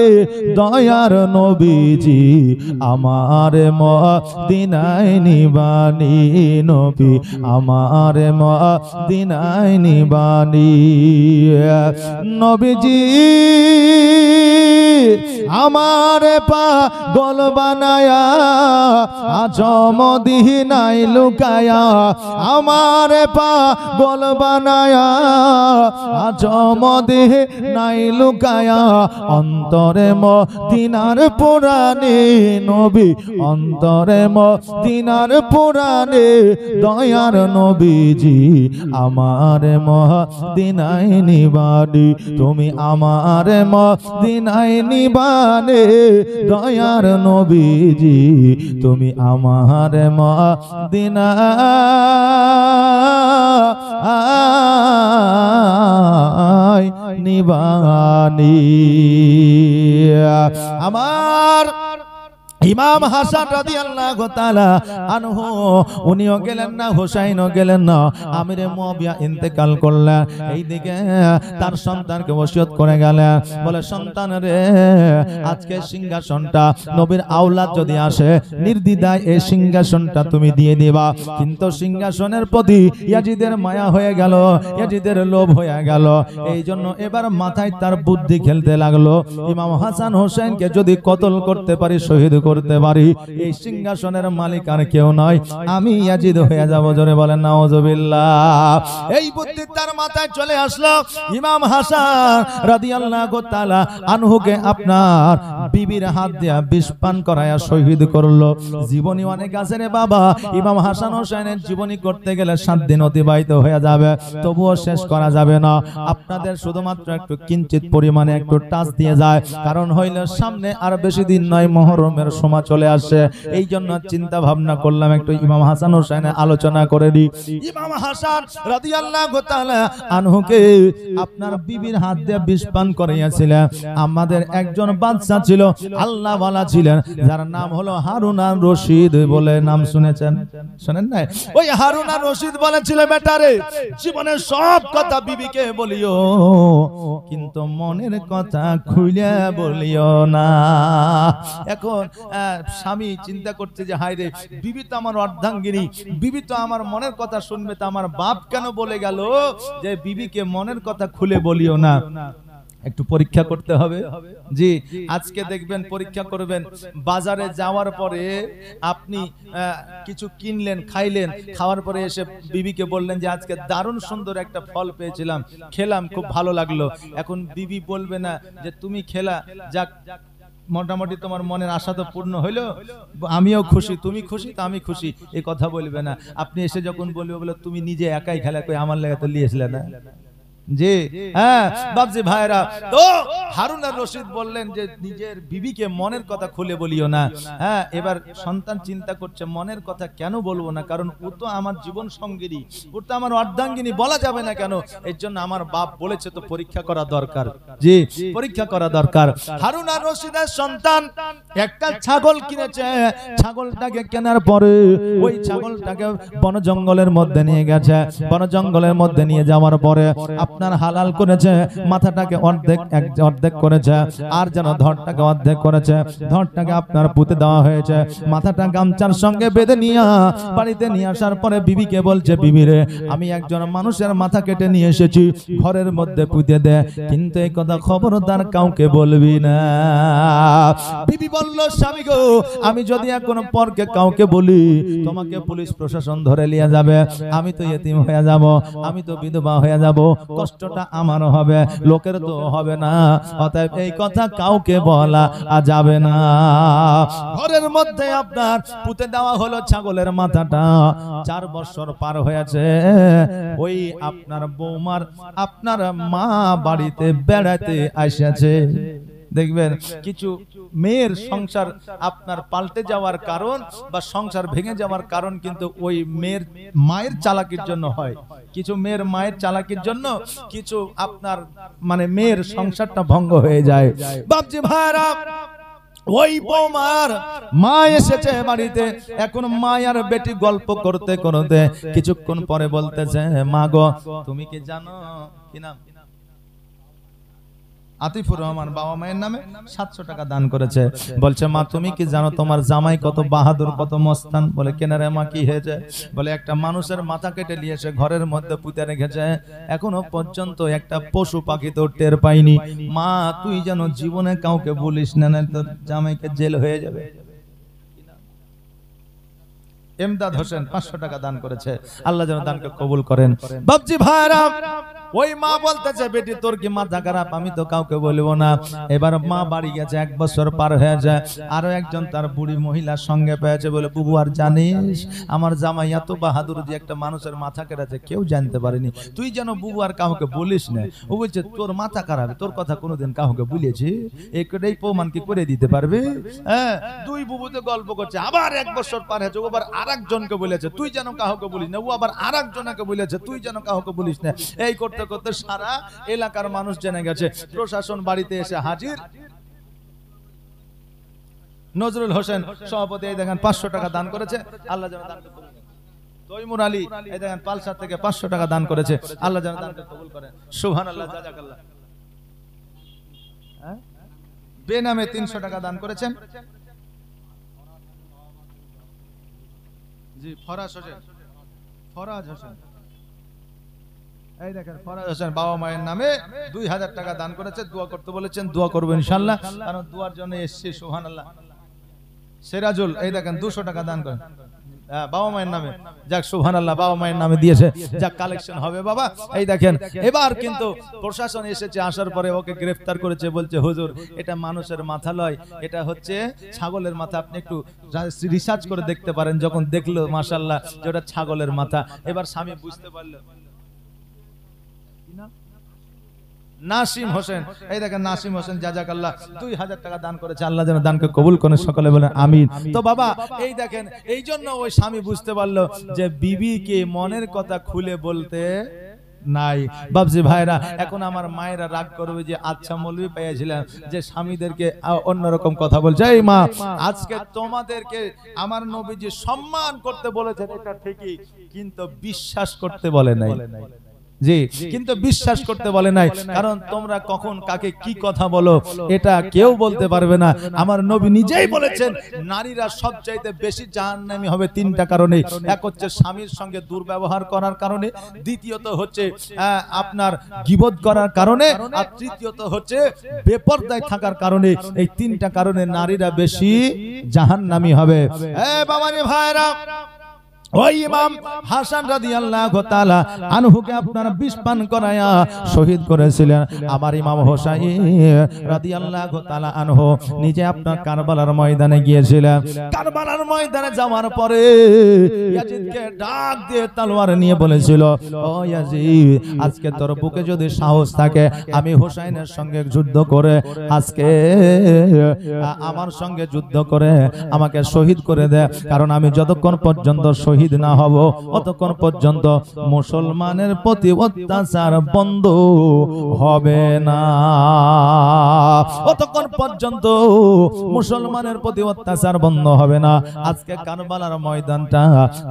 দয়ার নবীজি, আমার মদিনায় নিবানি নবী, আমার মদিনায় নিবানি। নবীজি আমার পাগল বানায়া আজ মদিনায় লুকায়া, আমার পাগল বানায়া আজ মদিনায় লুকায়া, অন্তরে মদিনার পুরাণে নবী, অন্তরে মদিনার পুরাণে দয়ার নবীজি, আমার মদিনায় নিবানি। তুমি আমার মদিনায় নিবানে দয়ার নবীজি, তুমি আমার মদিনায় নিবানি। আমার ইমাম হাসান রাদিয়াল্লাহু তাআলা আনহু উনিও গেলেন না, হুসাইনও গেলেন না, আমিরে মুয়াবিয়া ইন্তেকাল করলেন। এইদিকে তার সন্তানকে ওসিয়ত করে গেলেন, বলে সন্তান রে, আজকে সিংহাসনটা নবীর আওলাদ যদি আসে নির্দ্বিধায় এই সিংহাসনটা তুমি দিয়ে দিবা। কিন্তু সিংহাসনের প্রতি ইয়াজিদের মায়া হয়ে গেল, ইয়াজিদের লোভ হয়ে গেল। এই জন্য এবার মাথায় তার বুদ্ধি খেলতে লাগলো, ইমাম হাসান হোসেনকে যদি কতল করতে পারি, শহীদ করতে পারি, এই সিংহাসনের মালিক আর কেউ নয়, আমি ইয়াজিদ হয়ে যাব। জোরে বলেন নাউজুবিল্লাহ। এই বুদ্ধি তার মাথায় চলে আসলো। ইমাম হাসান রাদিয়াল্লাহু তাআলা আনহুকে আপনার বিবির হাত দিয়া বিষ পান করায়া শহীদ করলো। জীবনী অনেক আছে রে বাবা, ইমাম হাসান হোসেনের জীবনী করতে গেলে 7 দিন অতিবাহিত হয়ে যাবে, তবুও শেষ করা যাবে না। আপনাদের শুধুমাত্র একটু কিঞ্চিত পরিমাণে একটু টাচ দিয়ে যায়, কারণ হইল সামনে আর বেশি দিন নয়, মুহররমের সময় চলে আসে। এই জন্য চিন্তা ভাবনা করলাম একটু ইমাম হাসান হোসেনের আলোচনা করে দিই। ইমাম হাসান রাদিয়াল্লাহু তাআলা আনহুকে আপনার বিবির হাত দিয়ে বিষ পান করাইয়াছিলেন। আমাদের একজন বাদশা ছিল, আল্লাহ ওয়ালা ছিলেন, যার নাম হলো হারুন আর রশিদ বলে। নাম শুনেছেন? শুনেন নাই? ওই হারুন আর রশিদ বলেছিল, বেটারে জীবনের সব কথা বিবিকে বলিও, কিন্তু মনের কথা খুলে বলিও না। এখন স্বামী চিন্তা করছে যে হায় রে, বিবি তো আমার অর্ধাঙ্গিনী, বিবি তো আমার মনের কথা শুনবে, তো আমার বাপ কেন বলে গেল যে বিবিকে মনের কথা খুলে বলিও না? একটু পরীক্ষা করতে হবে। জি, আজকে দেখবেন পরীক্ষা করবেন, বাজারে যাওয়ার পরে আপনি কিছু কিনলেন, খাইলেন, খাওয়ার পরে এসে বিবিকে বললেন যে আজকে দারুণ সুন্দর একটা ফল পেয়েছিলাম, খেলাম, খুব ভালো লাগলো। এখন বিবি বলবে না যে তুমি খেলা, যাক মোটামুটি তোমার মনের আশা তো পূর্ণ হইলো, আমিও খুশি, তুমি খুশি তো আমি খুশি, এই কথা বলবে না। আপনি এসে যখন বলবে, বলে তুমি নিজে একাই খেলা, কই আমার লেগে তো লিয়েছিলে না। জি হ্যাঁ বাবজি ভাইরা, তো হারুন আর রশিদ বললেন যে নিজের বিবিকে মনের কথা খুলে বলিও না। হ্যাঁ, এবার সন্তান চিন্তা করছে মনের কথা কেন বলবো না, কারণ ও তো আমার জীবন সঙ্গিনী, ও তো আমার অর্ধাঙ্গিনী, বলা যাবে না কেন? এর জন্য আমার বাপ বলেছে তো পরীক্ষা করা দরকার। জি, পরীক্ষা করা দরকার। হারুন আর রশিদের সন্তান একটা ছাগল কিনেছে, ছাগলটাকে কেনার পরে ওই ছাগলটাকে বন জঙ্গলের মধ্যে নিয়ে গেছে। বন জঙ্গলের মধ্যে নিয়ে যাওয়ার পরে আপনার হালাল করেছে, মাথাটাকে অর্ধেক করেছে, আর যেন ধরটাকে অর্ধেক করেছে। ধরটাকে আপনার পুঁতে দেওয়া হয়েছে, মাথাটা গামছার সঙ্গে বেঁধে নিয়ে বাড়িতে নিয়ে আসার পরে বিবিকে বলছে, বিবি রে, আমি একজন মানুষের মাথা কেটে নিয়ে এসেছি, ঘরের মধ্যে পুঁতে দে, কিন্তু এই কথা খবরদার কাউকে বলবি না। বিবি বলল, স্বামী গো, আমি যদি এখন পরকে কাউকে বলি, তোমাকে পুলিশ প্রশাসন ধরে নিয়ে যাবে, আমি তো ইতিম হয়ে যাব, আমি তো বিধবা হয়ে যাব, কষ্টটা আমারও হবে, লোকের তো হবে না, অতএব এই কথা কাউকে বলা যাবে না। ঘরের মধ্যে আপনার পুঁতে দেওয়া হলো ছাগলের মাথাটা। 4 বছর পার হয়েছে, ওই আপনার বৌমার আপনার মা বাড়িতে বেড়াতে আসেছে। দেখবেন কিছু মেয়ের সংসার আপনার পাল্টে যাওয়ার কারণ বা সংসার ভেঙে যাওয়ার কারণ কিন্তু ওই মেয়ের মায়ের চালাকির জন্য হয়। কিছু মেয়ের মায়ের চালাকির জন্য কিছু আপনার মানে মেয়ের সংসারটা ভঙ্গ হয়ে যায়। বাপজি ভাইরা, ওই বৌমার মা এসেছে বাড়িতে, এখন মা আর বেটি গল্প করতে করতে কিছুক্ষণ পরে বলতেছে, মা গো তুমি কি জানো, কি নাম, আতিফুর রহমান বাবা মায়ের নামে 700 টাকা দান করেছে। বলছে মা তুমি কি জানো তোমার জামাই কত বাহাদুর, কত মস্তান। বলে কেন রে মা, কি হয়েছে? বলে একটা মানুষের মাথা কেটে নিয়ে এসে ঘরের মধ্যে পুঁতে রেখেছে, এখনো পর্যন্ত একটা পশু পাখি তো টের পাইনি। মা তুই যেন জীবনে কাউকে বলিস না, না তোর জামাইকে জেল হয়ে যাবে। এমদাদ হোসেন 500 টাকা দান করেছে, আল্লাহ যেন দানকে কবুল করেন। বাপজি ভাইরা, ওই মা বলতেছে বেটি তোর কি মাথা খারাপ, আমি তো কাউকে বলবো না। এবার মা বাড়ি গেছে, 1 বছর পার হয়ে যায়, আরো একজন তার বুড়ি মহিলার সঙ্গে পেয়েছে। বলে বুবু আর জানিস আমার জামাই এত বাহাদুর যে একটা মানুষের মাথা কেটেছে, কেউ জানতে পারেনি, তুই যেন বুবু আর কাউকে বলিস না। ও বলছে তোর মাথা খারাপ, তোর কথা কোনোদিন কাউকে বলেছি? এই প্রমাণ কি করে দিতে পারবে? হ্যাঁ, দুই বুবুতে গল্প করছে, আবার 1 বছর পার হয়েছে, ও আবার আরেকজনকে বলেছে তুই যেন কাউকে বলিস না, ও আবার আরেকজনকে বলেছে তুই যেন কাউকে বলিস না। এই করতে করতে সারা এলাকার মানুষ জেনে গেছে। প্রশাসন বাড়িতে এসে হাজির। নজরুল হোসেন সভাপতি এই দেখেন 500 টাকা দান করেছে, আল্লাহ যেন দান কবুল করেন। তৈমুর আলী এই দেখেন পালসার থেকে 500 টাকা দান করেছে, আল্লাহ যেন দানকে কবুল করেন। সুবহানাল্লাহ, জাযাকাল্লাহ। বেনামে 300 টাকা দান করেছেন জি ফরাজ হোসেন, ফরাজ হোসেন এই দেখেন ফরাজ হোসেন বাবা মায়ের নামে 2000 টাকা দান করেছে। দোয়া করতে বলেছেন, দোয়া করব ইনশাআল্লাহ, কারণ দোয়ার জন্য এসেছি। সুবহানাল্লাহ। সিরাজুল এই দেখেন 200 টাকা দান করেন বাবা মায়ের নামে। যাক সুবহানাল্লাহ, বাবা মায়ের নামে দিয়েছে, যাক কালেকশন হবে বাবা। এই দেখেন এবার কিন্তু প্রশাসন এসেছে, আসার পরে ওকে গ্রেফতার করেছে। বলছে হুজুর এটা মানুষের মাথা লয়, এটা হচ্ছে ছাগলের মাথা, আপনি একটু রিসার্চ করে দেখতে পারেন। যখন দেখলো মাশাআল্লাহ যে ওটা ছাগলের মাথা, এবার স্বামী বুঝতে পারলো। নাসিম হোসেন এই দেখেন নাসিম হোসেন জাযাকাল্লাহ 2000 টাকা দান করেছে, আল্লাহ যেন দানকে কবুল করেন, সকলে বলেন আমিন। তো বাবা এই দেখেন এই জন্য ওই স্বামী বুঝতে পারলো যে বিবিকে মনের কথা খুলে বলতে নাই। বাবজি ভাইরা, এখন আমার মায়েরা রাগ করবে যে আচ্ছা মৌলবি পেয়েছিলাম যে স্বামীদেরকে অন্যরকম কথা বলছে। এই মা আজকে তোমাদেরকে আমার নবীজি সম্মান করতে বলেছেন, এটা ঠিকই, কিন্তু বিশ্বাস করতে বলে নাই। জি, কিন্তু বিশ্বাস করতে বলে নাই, কারণ তোমরা কখন কাকে কি কথা বলো এটা কেউ বলতে পারবে না। আমার নবী নিজেই বলেছেন নারীরা সবচাইতে বেশি জাহান্নামী হবে 3টা কারণে। এক হচ্ছে স্বামীর সঙ্গে দুর্ব্যবহার করার কারণে, দ্বিতীয়ত হচ্ছে আপনার গীবত করার কারণে, আর তৃতীয়ত হচ্ছে বেপরদায় থাকার কারণে। এই 3টা কারণে নারীরা বেশি জাহান্নামী হবে। বাবারে ভাইরা, ওই ইমাম হাসান রাদিয়াল্লাহু তাআলা আনহুকে আপনারা বিষ পান করায়া শহীদ করেছিলেন। আমার ইমাম হোসাইন রাদিয়াল্লাহু তাআলা আনহু নিজে আপনার কারবালার ময়দানে গিয়েছিলেন। কারবালার ময়দানে যাওয়ার পরে ইয়াজিদকে ডাক দিয়ে তলোয়ার নিয়ে বলেছিল, ও ইয়াজিদ আজকে তোর বুকে যদি সাহস থাকে আমি হোসাইনের সঙ্গে যুদ্ধ করে আজকে আমার সঙ্গে যুদ্ধ করে আমাকে শহীদ করে দে, কারণ আমি যতক্ষণ পর্যন্ত শহীদ না হব অতক্ষণ পর্যন্ত মুসলমানের প্রতি অত্যাচার বন্ধ হবে না, অতক্ষণ পর্যন্ত মুসলমানের প্রতি অত্যাচার বন্ধ হবে না। আজকে কারবালার ময়দানটা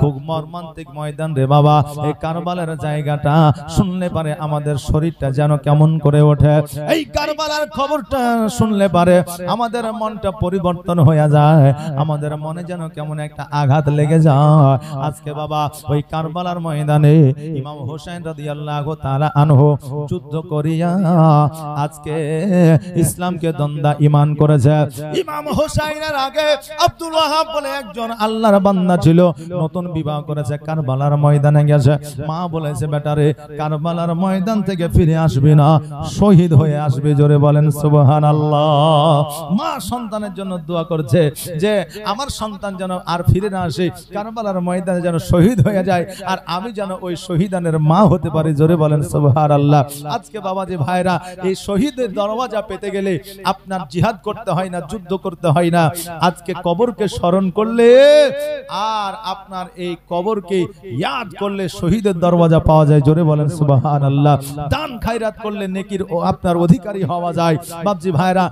খুব মর্মান্তিক ময়দান রে বাবা। এই কারবালার জায়গাটা শুনলে পারে আমাদের শরীরটা যেন কেমন করে ওঠে। এই কারবালার খবরটা শুনলে পারে আমাদের মনটা পরিবর্তন হয়ে যায়, আমাদের মনে যেন কেমন একটা আঘাত লেগে যায়। আজকে বাবা ওই কারবালার ময়দানে ইমাম হোসেন রাদিয়াল্লাহু তাআলা আনহু যুদ্ধ করিয়া আজকে ইসলামকে দন্দা ঈমান করেছে। ইমাম হোসেনের আগে আব্দুল ওয়াহাব বলে একজন আল্লাহর বান্দা ছিল, নতুন বিবাহ করেছে, কারবালার ময়দানে গেছে। মা বলেছে বেটারে কারবালার ময়দান থেকে ফিরে আসবি না, শহীদ হয়ে আসবি। জোরে বলেন সুবহানাল্লাহ। মা সন্তানের জন্য দোয়া করছে যে আমার সন্তান যেন আর ফিরে না আসে, কারবালার ময়দান ময়দানে যেন শহীদ হয়ে যায়, আর আমি যেন ওই শহীদানের মা হতে পারি। জোরে বলেন সুবহানাল্লাহ। আজকে বাবাজি ভাইরা, এই শহীদের দরওয়াজা পেতে গেলে আপনার জিহাদ করতে হয় না, যুদ্ধ করতে হয় না। আজকে কবরকে স্মরণ করলে আর আপনার এই কবরকে ইয়াদ করলে শহীদের দরওয়াজা পাওয়া যায়। জোরে বলেন সুবহানাল্লাহ। দান খায়রাত করলে নেকির আপনার অধিকারী হওয়া যায়। বাবজি ভাইরা,